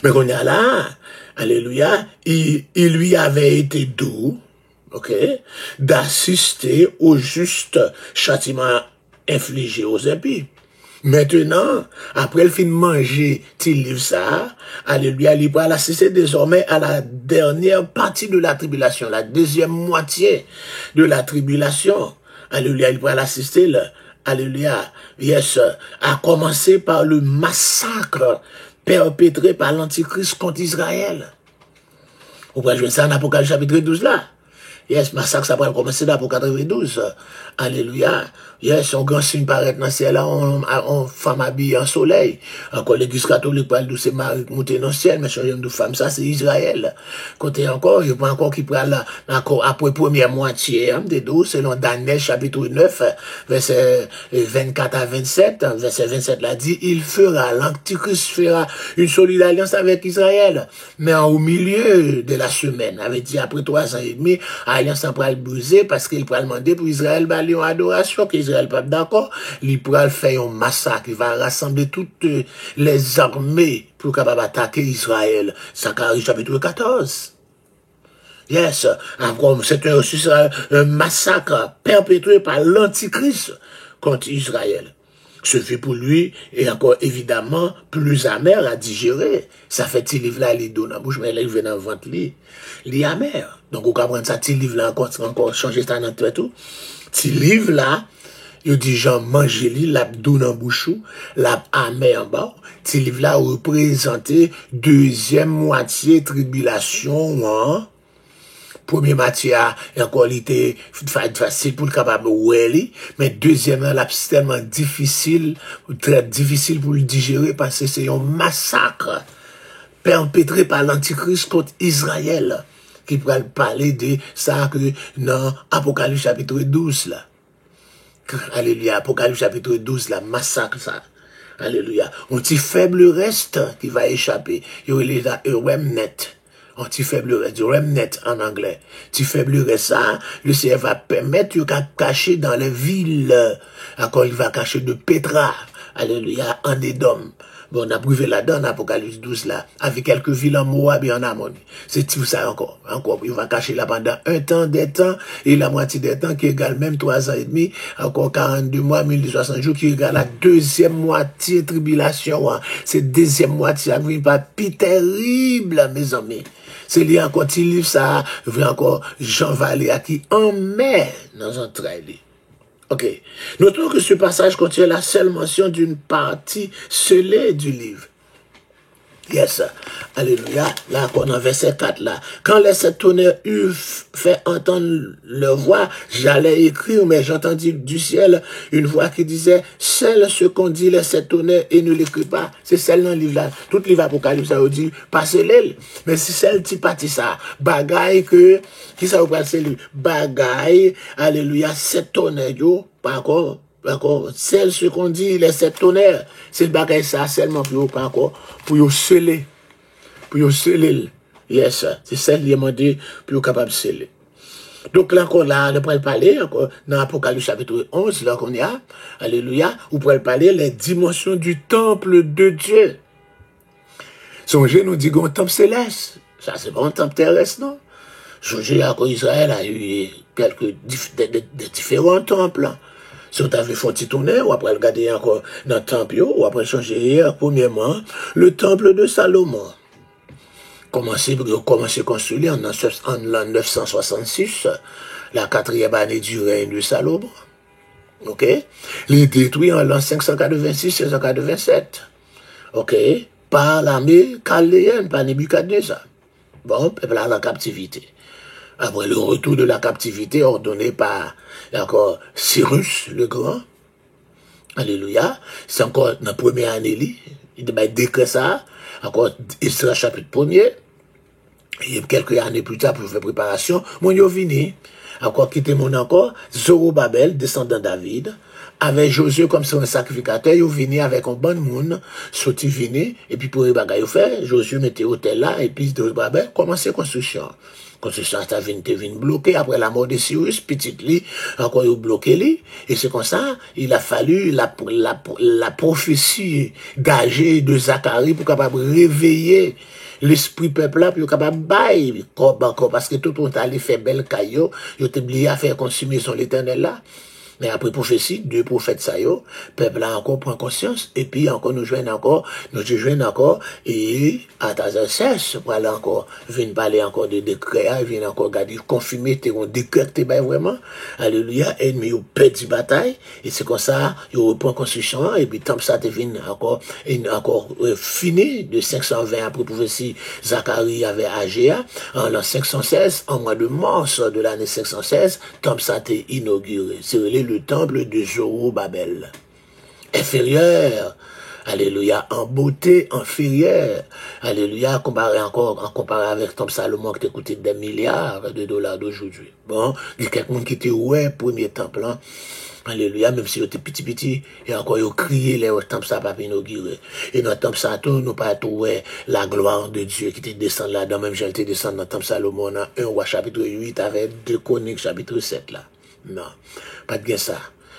Mais qu'on a là, alléluia, il lui avait été doux, ok, d'assister au juste châtiment infligé aux impies. Maintenant, après le fin de manger, il livre ça, alléluia, il va assister désormais à la dernière partie de la tribulation, la deuxième moitié de la tribulation. Alléluia, il va l'assister, alléluia, yes, à commencer par le massacre perpétré par l'Antichrist contre Israël. Vous pouvez jouer ça en Apocalypse chapitre 12 là. Yes, massacre, ça va commencer là pour 92. Alléluia. Yes, on grand signe paraît dans le ciel, là, on femme habillée en soleil. Encore l'église catholique parle de ces maris montés dans le ciel, mais changer de femme, ça, c'est Israël. Côté encore, il n'y a pas encore qui parle là, encore après première moitié, des 12, selon Daniel chapitre 9, verset 24 à 27, verset 27 là dit, l'Antichrist fera une solide alliance avec Israël, mais au milieu de la semaine, avait dit après 3 ans et demi, alliance pourra le briser parce qu'il pourra demander pour Israël baler en adoration, qu'Israël pas d'accord, il pourra faire un massacre, il va rassembler toutes les armées pour capable attaquer Israël. Zacharie chapitre 14. Yes, c'est un massacre perpétré par l'Antichrist contre Israël. Ce fut pour lui, et encore évidemment, plus amer à digérer. Ça fait petit livre là, il donne dans la bouche, mais il vient dans le ventre, il est amer. Donc, on comprend ça, petit livre là, encore changer ça dans tout. Petit livre là, il dit, Jean, mangez-li, l'abdou dans bouchou, l'ab amer en bas. Petit livre là, représenté deuxième moitié tribulation, hein. Premier matière, encore, il était facile pour le capable de mais deuxièmement, là, c'est tellement difficile, très difficile pour le digérer parce que c'est un massacre perpétré par l'Antichrist contre Israël, qui pourrait parler de ça que dans Apocalypse chapitre 12, là. Alléluia, Apocalypse chapitre 12, là, massacre ça. Alléluia. Un petit faible reste qui va échapper. Il y a un remnant. Un petit faible reste, du remnant en anglais. Petit faible reste ça, le Seigneur va permettre de cacher dans les villes. Encore, il va cacher de Pétra. Alléluia, en Édom. Bon, on a privé là-dedans, en Apocalypse 12, là, avec quelques villes en Moab et en Ammon. C'est tout ça encore. Il va cacher là pendant un temps, des temps, et la moitié des temps qui égale même 3 ans et demi, encore 42 mois, 1260 jours, qui égale la deuxième moitié tribulation. Hein. C'est deuxième moitié, ça ne pas plus terrible, mes amis. C'est lié encore, il livre ça, encore Jean Valéa qui en met dans un train. Ok. Notons que ce passage contient la seule mention d'une partie scellée du livre. Yes. Alléluia. Là, on a verset 4 là. Quand les 7 tonnerres eurent fait entendre leur voix, j'allais écrire, mais j'entendis du ciel une voix qui disait, celle ce qu'on dit les 7 tonnerres et ne l'écrit pas. C'est celle dans le livre là. Tout le livre Apocalypse, ça veut dire, passez-le. Mais c'est celle qui partit ça. Bagaille qui ça vous passe lui? Bagaille. Alléluia. 7 tonnerres, yo. Pas encore. D'accord? C'est ce qu'on dit, les 7 tonnerres. C'est le bagage ça seulement pour pas encore, pour vous sceller. Pour vous sceller. Yes, c'est ça qui est demandé pour vous capable de sceller. Donc là encore, là, on pourrait parler, encore, dans l'Apocalypse chapitre 11, là qu'on y a, alléluia, on pourrait parler les dimensions du temple de Dieu. Songez, nous disons un temple céleste. Ça, c'est pas un temple terrestre, non? Songez, Israël a eu quelques différents temples. Si on avait fait un petit tournée, ou après regarder encore dans le temple, ou après changer, premièrement, le temple de Salomon. Commencé à construire en l'an 966, la 4e année du règne de Salomon. Ok? Les détruit en l'an 586-587. Ok? Par l'armée chaldéenne, par Nebuchadnezzar. Bon, peuple à la captivité. Après le retour de la captivité ordonné par encore Cyrus le Grand. Alléluia. C'est encore dans la première année, il a décret ça. Encore Israël chapitre 1er. Et quelques années plus tard, pour faire préparation, mon yo vini. Encore quitter mon encore, Zorobabel, descendant David, avec Josué comme son sacrificateur, yo vini avec un bon monde, sorti vini, et puis pour les bagages yo fait, Josué mettait hôtel là, et puis Zorobabel commençait construction. Construction, ça vient bloqué après la mort de Cyrus, petite li, encore yo bloqué li, et c'est comme ça, il a fallu la prophétie gagée de Zacharie pour capable réveiller l'esprit peuple là, puis capable bailler, parce que tout le monde allait faire belle caillou, il a oublié à faire consumer son l'éternel là. Mais après prophétie, 2 prophètes ça yo, peuple là encore prend conscience, et puis encore nous joignent encore, et à Tazasès, pour aller encore, viennent parler encore de décret, viennent encore garder, confirmer, t'es un décret, t'es vraiment, alléluia, ennemi ou perdu bataille, et c'est comme ça, il reprend construction, et puis tant que ça te vient encore, fini, de 520 après prophétie, Zacharie avait Agéa, en l'an 516, en mois de mars de l'année 516, tant que ça t'est inauguré. C'est le temple de Zorobabel. Inférieur, alléluia, en beauté inférieure, alléluia, comparé avec le temple Salomon qui t'a coûté des milliards de dollars d'aujourd'hui. Bon, il y a quelqu'un qui était ouais, premier temple, hein. Alléluia, même si il était petit, et encore il crié les temples ça pas inauguré. Et dans le temple ça tout, nous pas trouver la gloire de Dieu qui était descendu là-dedans, même j'ai été descendu dans le temple Salomon, dans 1 roi chapitre 8 avec 2 Chroniques chapitre 7 là. Non, pas de bien ça.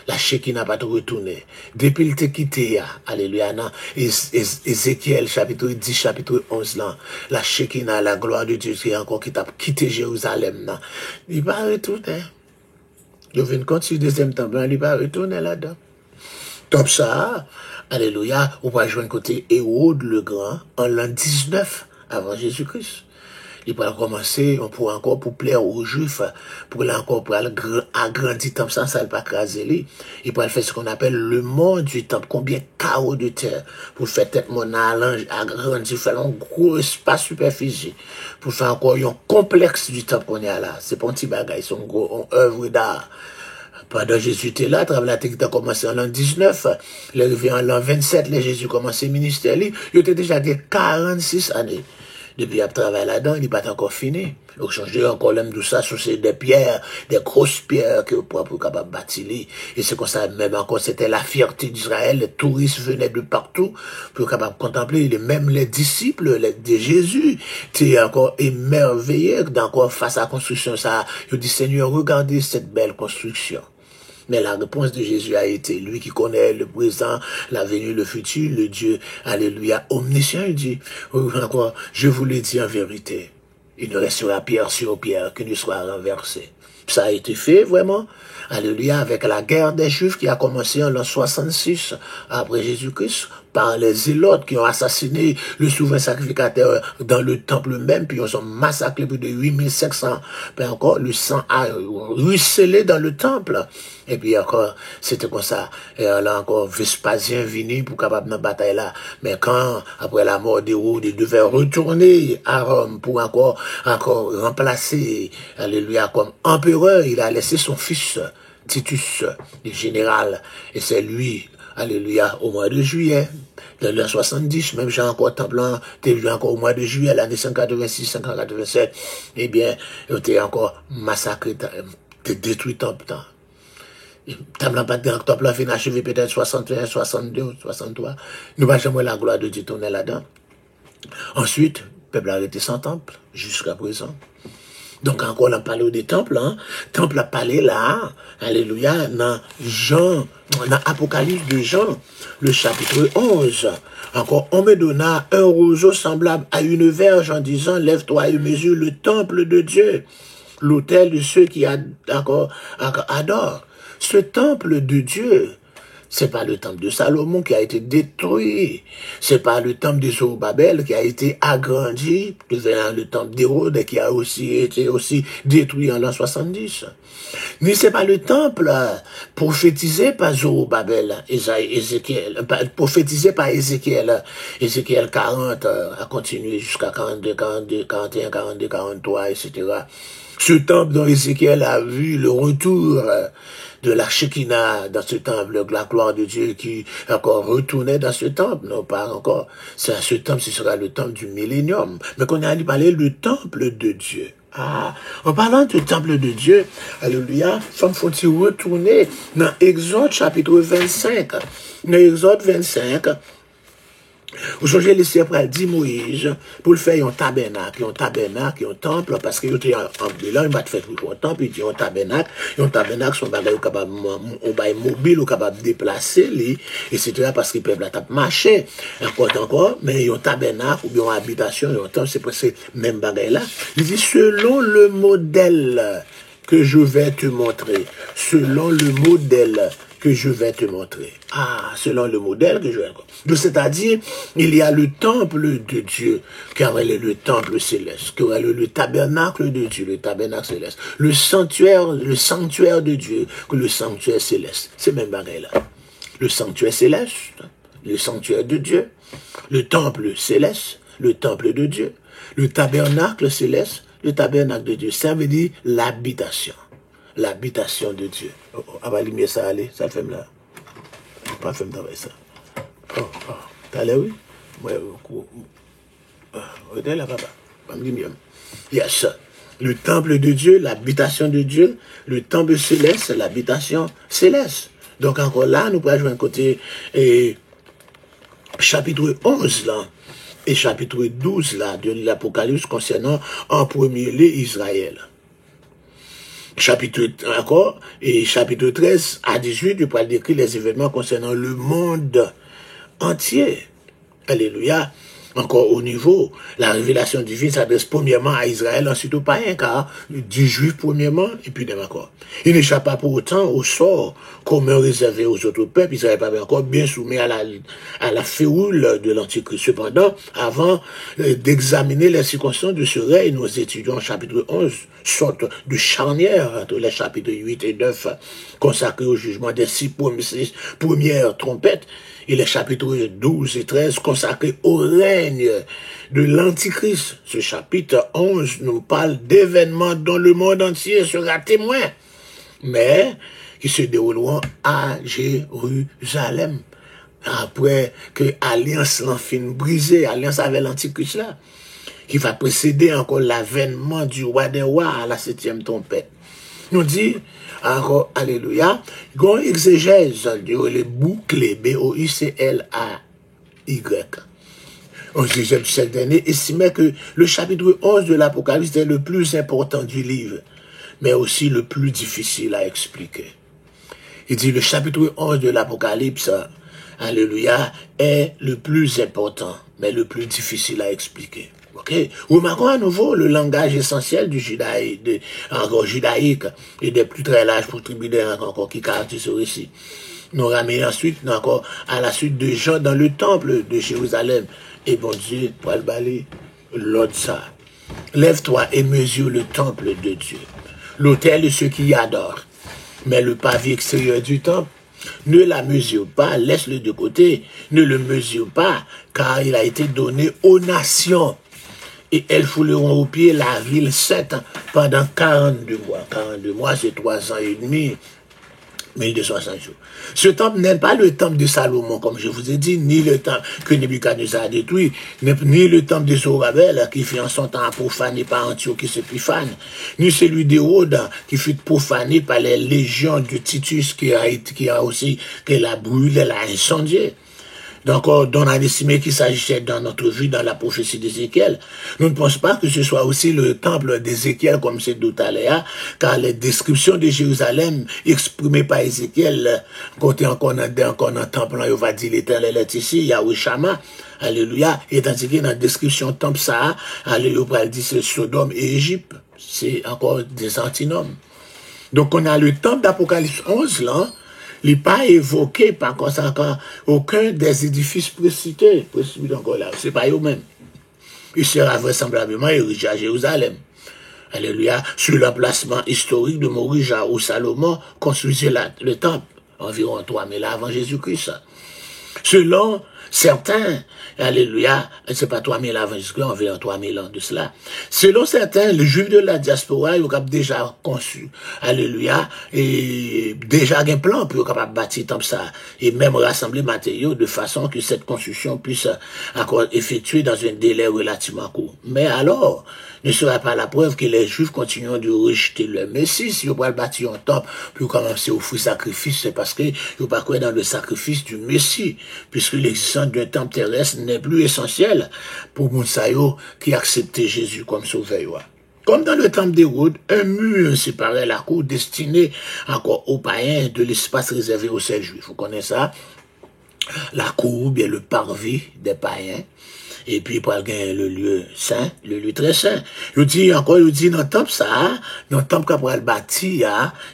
La Shekinah n'a pas tout retourné. Depuis le te quitté, alléluia, non. Ézéchiel, chapitre 10, chapitre 11, là. La Shekinah, la gloire de Dieu, qui est encore qui t'a quitté Jérusalem, là. Il va retourner. Il vient continuer deuxième temple, il va retourner là-dedans. Top ça, alléluia, on va jouer un côté Hérode le Grand, en l'an 19 avant Jésus-Christ. Il va commencer, on pourra encore pour plaire aux Juifs, pour encore pour agrandir le temple ça ne pas craser lui. Il va faire ce qu'on appelle le mont du temple, combien carreaux de terre, pour faire tête mon allonge, agrandir, faire un gros espace superficie, pour faire encore un complexe du temple qu'on a là. C'est pas un petit bagage, c'est une œuvre d'art. Pendant Jésus était là, la technique a commencé en l'an 19, il est arrivé en l'an 27, les Jésus commencé le ministère, il était déjà des 46 années. Depuis qu'il a travaillé là-dedans, il n'est pas encore fini. Il a changé encore l'homme de ça, sur des pierres, des grosses pierres que pour capable bâtir. Et c'est comme ça, même encore, c'était la fierté d'Israël. Les touristes venaient de partout pour capable contempler. Même les disciples de Jésus étaient encore émerveillés d'encore face à la construction. Ça, ils dit, Seigneur, regardez cette belle construction. Mais la réponse de Jésus a été, lui qui connaît le présent, l'avenir, le futur, le Dieu, alléluia, omniscient, il dit, encore, je vous le dis en vérité, il ne restera pierre sur pierre qui ne soit renversé. Ça a été fait, vraiment, alléluia, avec la guerre des Juifs qui a commencé en l'an 66 après Jésus-Christ, par les zélotes qui ont assassiné le souverain sacrificateur dans le temple même, puis ils ont massacré plus de 8500, puis encore le sang a ruisselé dans le temple. Et puis encore, c'était comme ça. Et là encore, Vespasien venu pour capable de bataille là. Mais quand, après la mort d'Hérode, il devait retourner à Rome pour encore remplacer, alléluia, comme empereur, il a laissé son fils, Titus, le général, et c'est lui, alléluia, au mois de juillet, de l'an 70, même j'ai encore templant, t'es vu encore au mois de juillet, l'année 186, 187, eh bien, il était encore massacré, détruit tant de temps. Tam la pas de temple fin achevé peut-être 61, 62, 63. Nous pas jamais la gloire de Dieu tourner là-dedans. Ensuite, le peuple a arrêté sans temple, jusqu'à présent. Donc encore, on a parlé des temples, hein. Temple a parlé là, alléluia, dans Jean, dans Apocalypse de Jean, le chapitre 11. Encore, on me donna un roseau semblable à une verge en disant, lève-toi et mesure le temple de Dieu, l'autel de ceux qui adorent. Ce temple de Dieu, c'est pas le temple de Salomon qui a été détruit. C'est pas le temple de Zorobabel qui a été agrandi. C'est le temple d'Hérode qui a aussi été détruit en l'an 70. Mais c'est pas le temple prophétisé par Zorobabel, Ézéchiel, prophétisé par Ézéchiel. Ézéchiel 40 a continué jusqu'à 42, 42, 41, 42, 43, etc. Ce temple dont Ézéchiel a vu le retour de la Shekinah dans ce temple, la gloire de Dieu qui encore retournait dans ce temple, non pas encore. C'est ce temple, ce sera le temple du millénium. Mais qu'on a allé parler du temple de Dieu. Ah, en parlant du temple de Dieu, alléluia, faut-il retourner dans Exode chapitre 25. Dans Exode 25, aujourd'hui, les Seigneur dit Moïse pour le faire un tabernacle, un temple, parce que il va faire un temple, il dit un tabernacle son bagage capable mobile ou capable de déplacer, etc. parce que le peuple a marché, encore, mais un tabernacle ou bien une habitation, un temple, c'est presque même bagage là. Il dit selon le modèle que je vais te montrer, selon le modèle que je vais te montrer. Ah, selon le modèle que je vais te montrer. C'est-à-dire, il y a le temple de Dieu, qui est le temple céleste, qui est le tabernacle de Dieu, le tabernacle céleste. Le sanctuaire de Dieu, que le sanctuaire céleste. C'est même pareil là. Le sanctuaire céleste, le sanctuaire de Dieu, le temple céleste, le temple de Dieu, le tabernacle céleste, le tabernacle de Dieu. Ça veut dire l'habitation. L'habitation de Dieu. Ah bah, lumière, ça allait, ça fait là. Pas fait travailler ça. T'as l'air, oui? Ouais, là, papa. Pas me dire, yes. Le temple de Dieu, l'habitation de Dieu, le temple céleste, l'habitation céleste. Donc, encore là, nous pouvons jouer un côté, chapitre 11, là, et chapitre 12, là, de l'Apocalypse concernant en premier lieu Israël. Chapitre 13 à 18, il pourra décrire les événements concernant le monde entier. Alléluia. Encore au niveau, la révélation divine s'adresse premièrement à Israël, ensuite aux païens, car du juif premièrement, et puis même encore. Il n'échappe pas pour autant au sort commun réservé aux autres peuples. Israël n'est pas encore bien soumis à la féroule de l'Antichrist. Cependant, avant d'examiner les circonstances de ce règne, nous étudions chapitre 11, sorte de charnière entre les chapitres 8 et 9, consacrés au jugement des 6 premières trompettes, et les chapitres 12 et 13 consacrés au règne de l'Antichrist. Ce chapitre 11 nous parle d'événements dont le monde entier sera témoin, mais qui se dérouleront à Jérusalem. Après que l'alliance fin brisée, l'alliance avec l'Antichrist là, qui va précéder encore l'avènement du roi des rois à la 7e trompette. Nous dit, encore, alléluia, gon exégèse, les bouclés, B-O-I-C-L-A-Y. Un exégèse du siècle dernier estimait que le chapitre 11 de l'Apocalypse est le plus important du livre, mais aussi le plus difficile à expliquer. Il dit, le chapitre 11 de l'Apocalypse, alléluia, est le plus important, mais le plus difficile à expliquer. Ok, remarquons à nouveau le langage essentiel du judaïque, judaïque et des plus très larges contributeurs encore qui caractérisent ce récit. Nous ramenons ensuite encore à la suite de Jean dans le temple de Jérusalem. Et bon Dieu, pour le balai, l'autre ça. Lève-toi et mesure le temple de Dieu, l'autel de ceux qui y adorent. Mais le pavé extérieur du temple, ne la mesure pas, laisse-le de côté, ne le mesure pas, car il a été donné aux nations. Et elles fouleront au pied la ville sainte pendant 42 mois. 42 mois, c'est 3 ans et demi. 1260 jours. Ce temple n'est pas le temple de Salomon, comme je vous ai dit, ni le temple que Nebuchadnezzar a détruit, ni le temple de Zorobabel, qui fut en son temps profané par Antiochus Épiphane, ni celui d'Hérode, qui fut profané par les légions de Titus, qui a aussi, qui l'a brûlé, l'a incendié. Donc, on a estimé qu'il s'agissait dans notre vue, dans la prophétie d'Ézéchiel. Nous ne pensons pas que ce soit aussi le temple d'Ézéchiel comme c'est d'Otaléa, car les descriptions de Jérusalem exprimées par Ézéchiel, côté encore dans temple, on va dire l'Éternel est ici, Yahweh Shama, alléluia, et tandis que dans la description temple ça, alléluia, on dit c'est Sodome et Égypte. C'est encore des antinomes. Donc, on a le temple d'Apocalypse 11, là, il n'est pas évoqué par conséquent aucun des édifices précités encore là. C'est pas eux-mêmes. Il sera vraisemblablement érigé à Jérusalem. Alléluia. Sur l'emplacement historique de Morija où Salomon construisait le temple, environ 3000 avant Jésus-Christ. Selon certains, alléluia, c'est pas 3000 avant Jésus-Christ, environ 3000 ans de cela. Selon certains, les Juifs de la diaspora, ils ont déjà conçu, alléluia, et déjà un plan pour capable bâtir comme ça, et même rassembler matériaux de façon que cette construction puisse encore effectuer dans un délai relativement court. Mais alors, ne sera pas la preuve que les Juifs continuent de rejeter le Messie. Si vous pouvez bâtir un temple pour commencer à offrir sacrifice, c'est parce que vous pas croire dans le sacrifice du Messie, puisque l'existence d'un temple terrestre n'est plus essentielle pour Mounsayo qui acceptait Jésus comme sauveur. Comme dans le temple d'Hérode, un mur séparait la cour destinée encore aux païens de l'espace réservé aux seuls Juifs. Vous connaissez ça? La cour, bien le parvis des païens. Et puis, pour gagner le lieu saint, le lieu très saint. Je dis encore, je dis, dans le temple, ça, dans le temple qu'on bâti,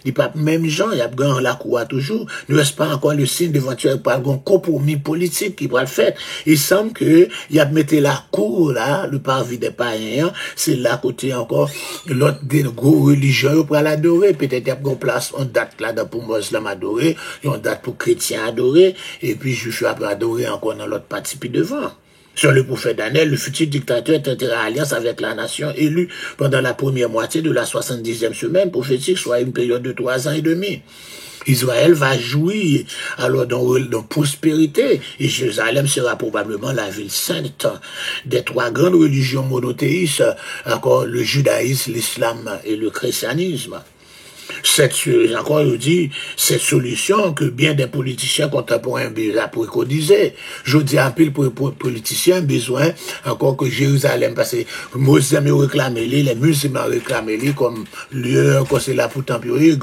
il pas même gens, il y a gagné la cour toujours. Ne reste pas encore le signe d'éventuel par un compromis politique qui va le faire. Il semble que, il y a mis la cour, là, le parvis des païens, c'est là, côté encore, l'autre des gros religieux pour l'adorer. Peut-être qu'il y a une place, on date là, pour musulmans adorer, on date pour chrétiens adorer, et puis, juifs après adorer encore dans l'autre partie, puis devant. Sur le prophète Daniel, le futur dictateur tentera alliance avec la nation élue pendant la première moitié de la 70e semaine prophétique, soit une période de 3 ans et demi. Israël va jouir alors dans prospérité et Jérusalem sera probablement la ville sainte des 3 grandes religions monothéistes, encore le judaïsme, l'islam et le christianisme. Cette solution que bien des politiciens contemporains ont préconisé. Je dis un peu pour les politiciens besoin encore que Jérusalem, parce que les musulmans réclament les musulmans réclament comme lieu, encore c'est là pour tempérer,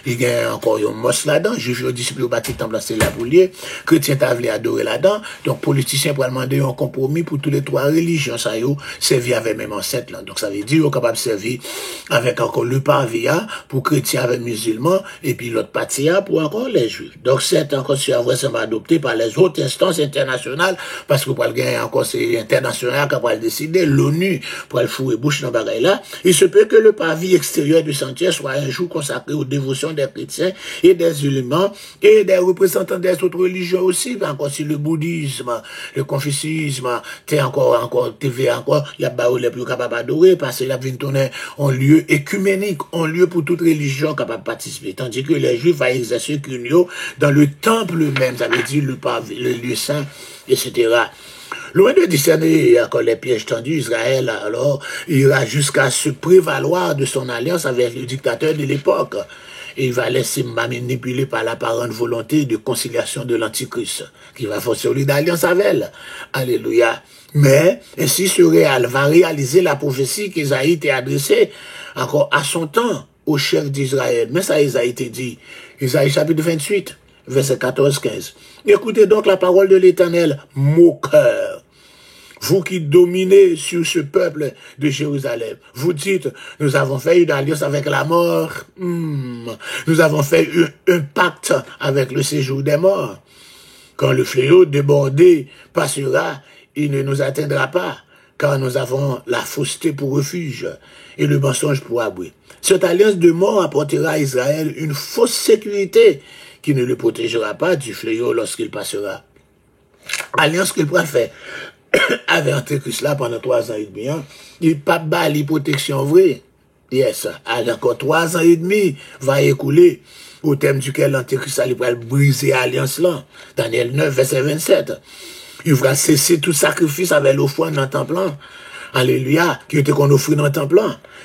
il y a encore un mosque là-dedans, je dis si vous bâtir temple c'est là pour lier, chrétiens t'avaient adorer là-dedans, donc politiciens pour demander un compromis pour tous les 3 religions, ça y est, servir avec même ancêtre là. Donc ça veut dire qu'on est capable de servir avec encore le parvia pour chrétiens avec musulmans, et puis l'autre partie pour encore les juifs. Donc c'est encore vraisemblablement adopté par les autres instances internationales, parce que pour le gagner encore c'est international qui va le décider, l'ONU pour le fouer bouche dans le bagaille là. Il se peut que le parvis extérieur du sanctuaire soit un jour consacré aux dévotions des chrétiens et des musulmans et des représentants des autres religions aussi, encore si le bouddhisme, le confucianisme, il y a les plus capables d'adorer, parce qu'il y a un lieu écuménique, un lieu pour toute religion capable de participer, tandis que les Juifs vont exercer qu'une dans le temple même, ça veut dire le lieu saint, etc. Loin de discerner encore les pièges tendus, Israël, alors, ira jusqu'à se prévaloir de son alliance avec le dictateur de l'époque. Et il va laisser manipuler par l'apparente volonté de conciliation de l'Antichrist, qui va forcer une alliance avec elle. Alléluia. Mais, ainsi va réaliser la prophétie qu'Isaïe a adressée encore à son temps au chef d'Israël. Mais ça, Isaïe été dit. Isaïe chapitre 28, verset 14-15. Écoutez donc la parole de l'Éternel, moqueur. Vous qui dominez sur ce peuple de Jérusalem, vous dites, nous avons fait une alliance avec la mort. Nous avons fait un pacte avec le séjour des morts. Quand le fléau débordé passera, il ne nous atteindra pas, car nous avons la fausseté pour refuge et le mensonge pour abri. Cette alliance de mort apportera à Israël une fausse sécurité qui ne le protégera pas du fléau lorsqu'il passera. Alliance qu'il pourra faire avec Antéchrist là pendant 3 ans et demi, il n'a pas bali protection vraie. Yes. Encore 3 ans et demi va écouler au thème duquel l'Antéchrist va briser l'alliance là. Daniel 9, verset 27. Il va cesser tout sacrifice avec l'offrande dans le temple. Alléluia. Qui était qu'on offrit dans le temple.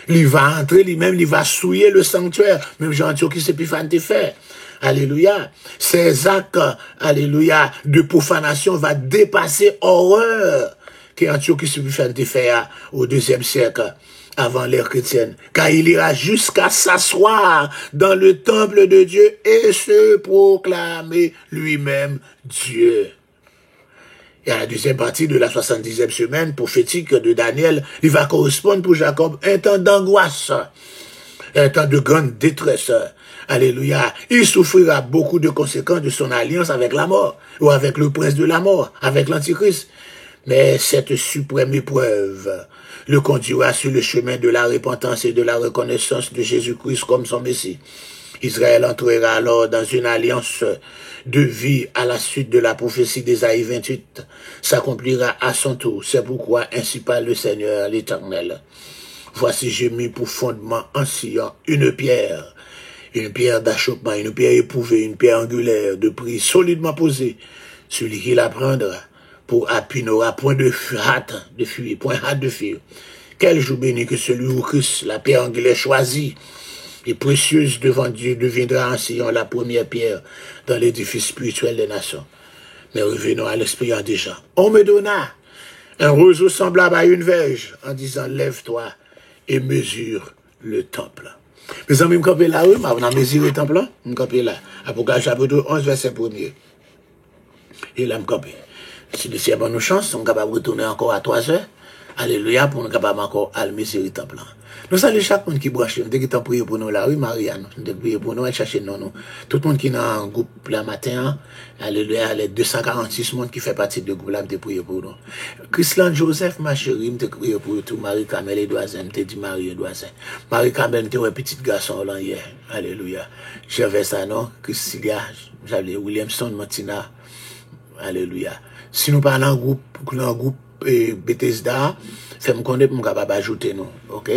Il va entrer lui-même, il va souiller le sanctuaire. Même Jean-Antiochie Épiphanes te fait. Alléluia. Ces actes, alléluia, de profanation va dépasser horreur que Antiochie Épiphanes te fait au 2e siècle avant l'ère chrétienne. Car il ira jusqu'à s'asseoir dans le temple de Dieu et se proclamer lui-même Dieu. Et à la 2e partie de la 70e semaine prophétique de Daniel, il va correspondre pour Jacob un temps d'angoisse, un temps de grande détresse. Alléluia. Il souffrira beaucoup de conséquences de son alliance avec la mort, ou avec le prince de la mort, avec l'Antichrist. Mais cette suprême épreuve le conduira sur le chemin de la repentance et de la reconnaissance de Jésus-Christ comme son Messie. Israël entrera alors dans une alliance de vie à la suite de la prophétie d'Ésaïe 28. S'accomplira à son tour. C'est pourquoi ainsi parle le Seigneur l'Éternel. Voici j'ai mis pour fondement en Sion une pierre d'achoppement, une pierre éprouvée, une pierre angulaire de prix solidement posée. Celui qui la prendra pour appui n'aura point de hâte de fuir, point hâte de fuir. Quel jour béni que celui où Christ, la pierre angulaire choisie et précieuse devant Dieu, deviendra en Sion la première pierre dans l'édifice spirituel des nations. Mais revenons à l'expérience déjà. On me donna un roseau semblable à une verge en disant, lève-toi et mesure le temple. Mes amis, je suis là, oui, on a mesuré le temple, je suis là. Apocalypse chapitre 11, verset 1er. Et là, je suis si le ciel nous chance, on est capable de retourner encore à 3 heures. Alléluia, pour nous capable encore à mesurer le temple. Nous saluons chaque monde qui branche. Nous devons prier pour nous là, oui, Marianne. Nous devons prier pour nous et chercher nous. Tout le monde qui est dans un groupe le matin, alléluia, les 246 monde qui fait partie de groupe là, nous devons prier pour nous. Christian Joseph, ma chérie, nous devons prier pour tout. Marie-Camille Edouazen, nous devons dit Marie Edouazen. Marie-Camille, nous devons un petit garçon là hier. Alléluia. J'avais ça, non? Christilia, j'avais Williamson, Martina. Alléluia. Si nous parlons en groupe Bethesda, fais-moi connaître pour capable ajouter nous, ok?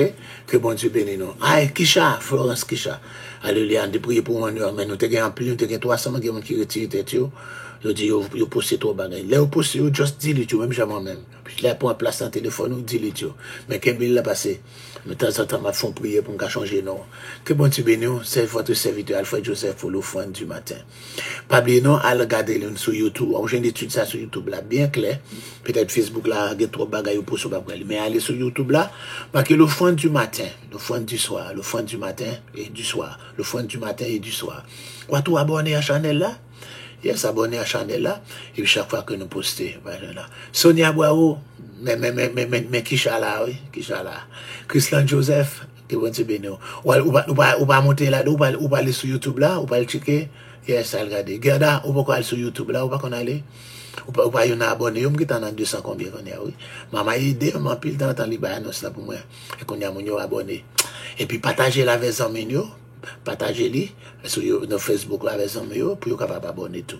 Que bon Dieu bénisse nous. Ah, Kisha, Florence Kisha. Alléluia, on te prie pour moi, mais nous te gagnons en plus, nous te gagnons 300 gens qui retirent tête, yo dis, yo poussez trop bagay. Là, yo poussez, yo just delete, même jamais même. Puis là, pour un place dans le téléphone, nous delete, yo. Mais qu'est-ce qu'il a passé? De temps en temps, m'a fait prier pour nous changer, non. Que bon Dieu bénisse nous, c'est votre serviteur, Alfred Joseph, pour l'offrande du matin. Pas oublier, non, à regarder sur YouTube. J'ai une étude ça sur YouTube, là, bien clair. Peut-être Facebook, là, il y a trop bagay pour ce bagay. Mais allez sur YouTube, là, parce que l'offrande du matin, l'offrande du soir, l'offrande du matin et du soir, l'offrande du matin et du soir. Quoi, tout abonner à la chaîne, là? Yes, abonner à la chaîne là, et puis chaque fois que nous postons, voilà. Sonia Boao, mais Kisha là, oui, Kisha là. Christian Joseph, que bon Dieu bénisse. Ou pas monter là, ou pas aller sur YouTube là, ou pas aller checker, yes, à regarder. Garda, ou pas aller sur YouTube là, ou pas qu'on aller. Ou pas y en a abonné, on est en 200 combien qu'on est, oui. Maman, il m'a pile dans le temps, il annonce là pour moi, et qu'on y a mon abonné. Et puis partager la version menu. Partagez-les sur nos Facebook là avec amis pour capable abonner tout.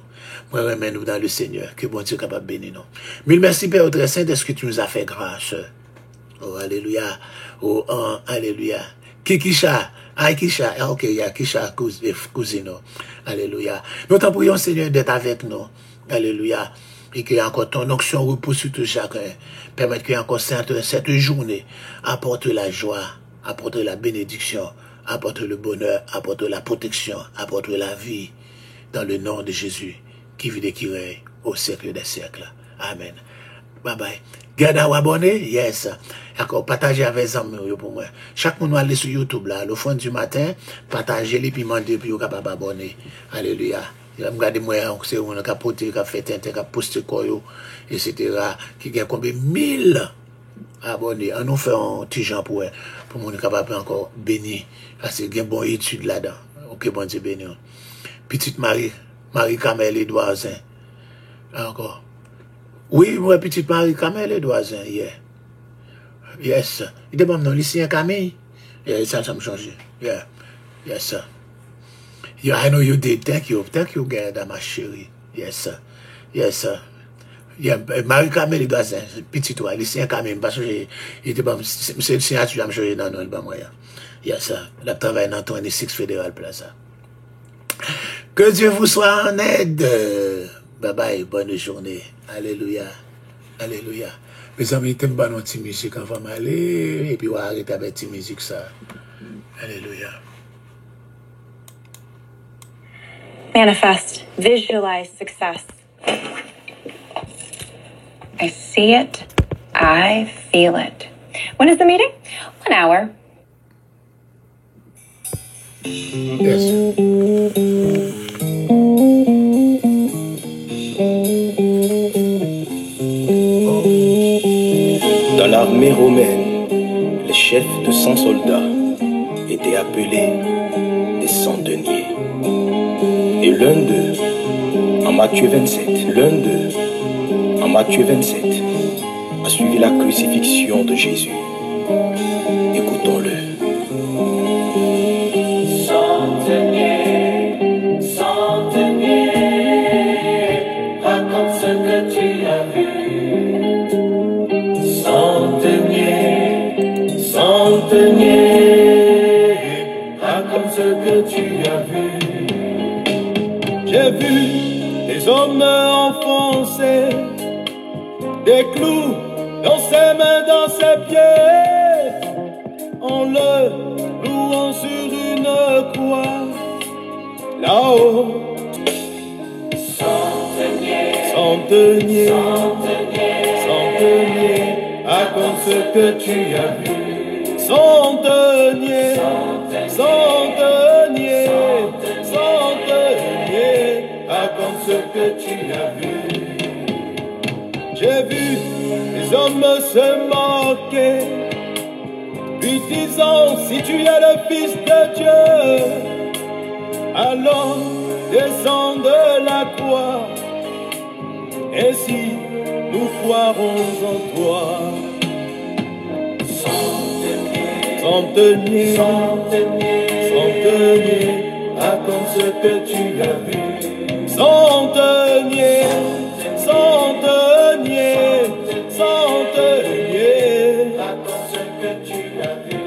Moi remets nous dans le Seigneur que bon Dieu capable bénir nous. Mille merci Père très saint de ce que tu nous as fait grâce. Oh alléluia. Oh alléluia. Kisha, Kisha, OK, il y a Kisha cousine. Alléluia. Nous t'en prions Seigneur d'être avec nous. Alléluia. Et que encore ton onction repose sur tout chacun. Permettre que encore cette journée apporte la joie, apporte la bénédiction. Apporte le bonheur, apporte la protection, apporte la vie dans le nom de Jésus qui vit et qui règne au siècle des siècles. Amen. Bye bye. Gardez ou abonné, yes. D'accord, partagez avec les amis pour moi. Chaque monde aller sur YouTube là, le fond du matin, partagez les puis mandez puis vous capable abonner. Alléluia. Regardez moi, c'est on a capoté, qui a fait qui a posté quoi etc. qui gagne combien 1000 abonnés. On nous fait un petit genre pour mon capable encore béni. Parce qu'il y a une bonne étude là-dedans. Ok, bon Dieu béni. Petite Marie-Camille Edouazen. Encore. Oui, moi, petite Marie-Camille Edouazen, yeah. Yes. Il demande non, lycéen Camille. Yeah, ça me change. Yeah. Yes, sir. Yeah, I know you did. Thank you, Gerda, ma chérie. Yes, sir. Yes, sir. Yeah, Marie-Camille Edouazen, petit toi, lycéen Camille, parce que il était bon, c'est le signature à me changer dans le bas moyen. Il y a ça. La travail dans 26 Fédéral Plaza. Que Dieu vous soit en aide. Bye bye, bonne journée. Alléluia. Alléluia. Mes amis, t'aimes pas notre musique avant d'aller, et puis on va arrêter avec cette musique ça. Alléluia. Manifest, visualize success. I see it, I feel it. When is the meeting? 1 hour. Yes. Dans l'armée romaine, les chefs de 100 soldats étaient appelés des centeniers. Et l'un d'eux, en Matthieu 27, a suivi la crucifixion de Jésus. Écoutons-le. Centenier, centenier, raconte ce que tu as vu. Centenier, centenier, raconte ce que tu as vu. J'ai vu des hommes enfoncés, des clous dans ses mains, dans ses pieds, en le louant sur une croix. Là-haut, Centenier, centenier, centenier, centenier, raconte ce que tu as vu. Centenier, centenier, centenier, raconte ce que tu as vu. J'ai vu les hommes se moquer, lui disant si tu es le Fils de Dieu, alors descends de la croix, ainsi nous croirons en toi. Centenier, centenier, centenier, raconte ce que tu as vu. Centenier, centenier, centenier, raconte ce que tu as vu.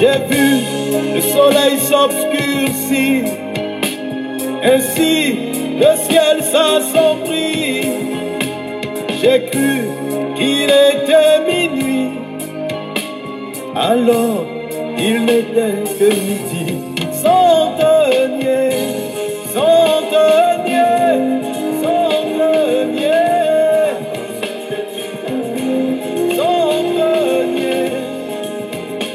J'ai vu le soleil s'obscurcir, ainsi le ciel s'assombrit. J'ai cru qu'il était minuit, alors il n'était que midi. Centenier, centenier, centenier, centenier,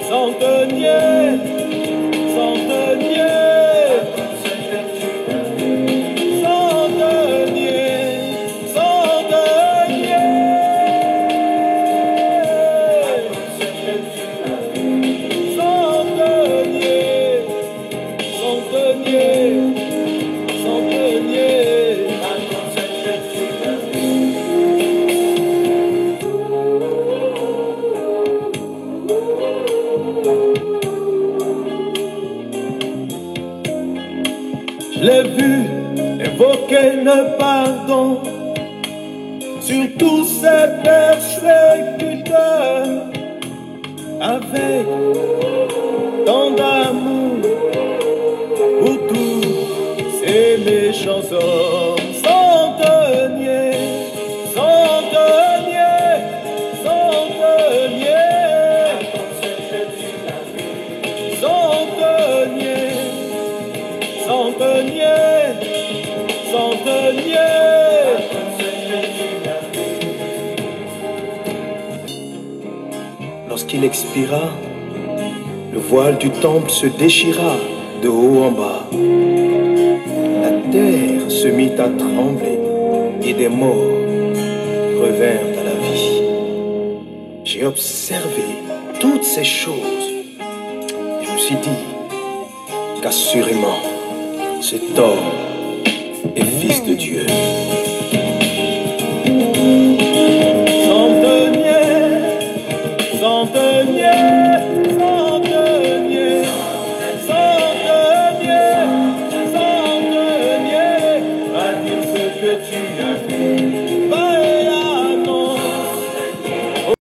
centenier, centenier, Je l'ai vu évoquer le pardon sur tous ces persécuteurs, avec tant d'amour pour tous ces méchants hommes. Centenier, centenier, centenier, centenier, centenier, centenier. Lorsqu'il expira, le voile du temple se déchira de haut en bas. La terre se mit à trembler et des morts revinrent à la vie. J'ai observé toutes ces choses. Je me suis dit qu'assurément, cet homme est fils de Dieu.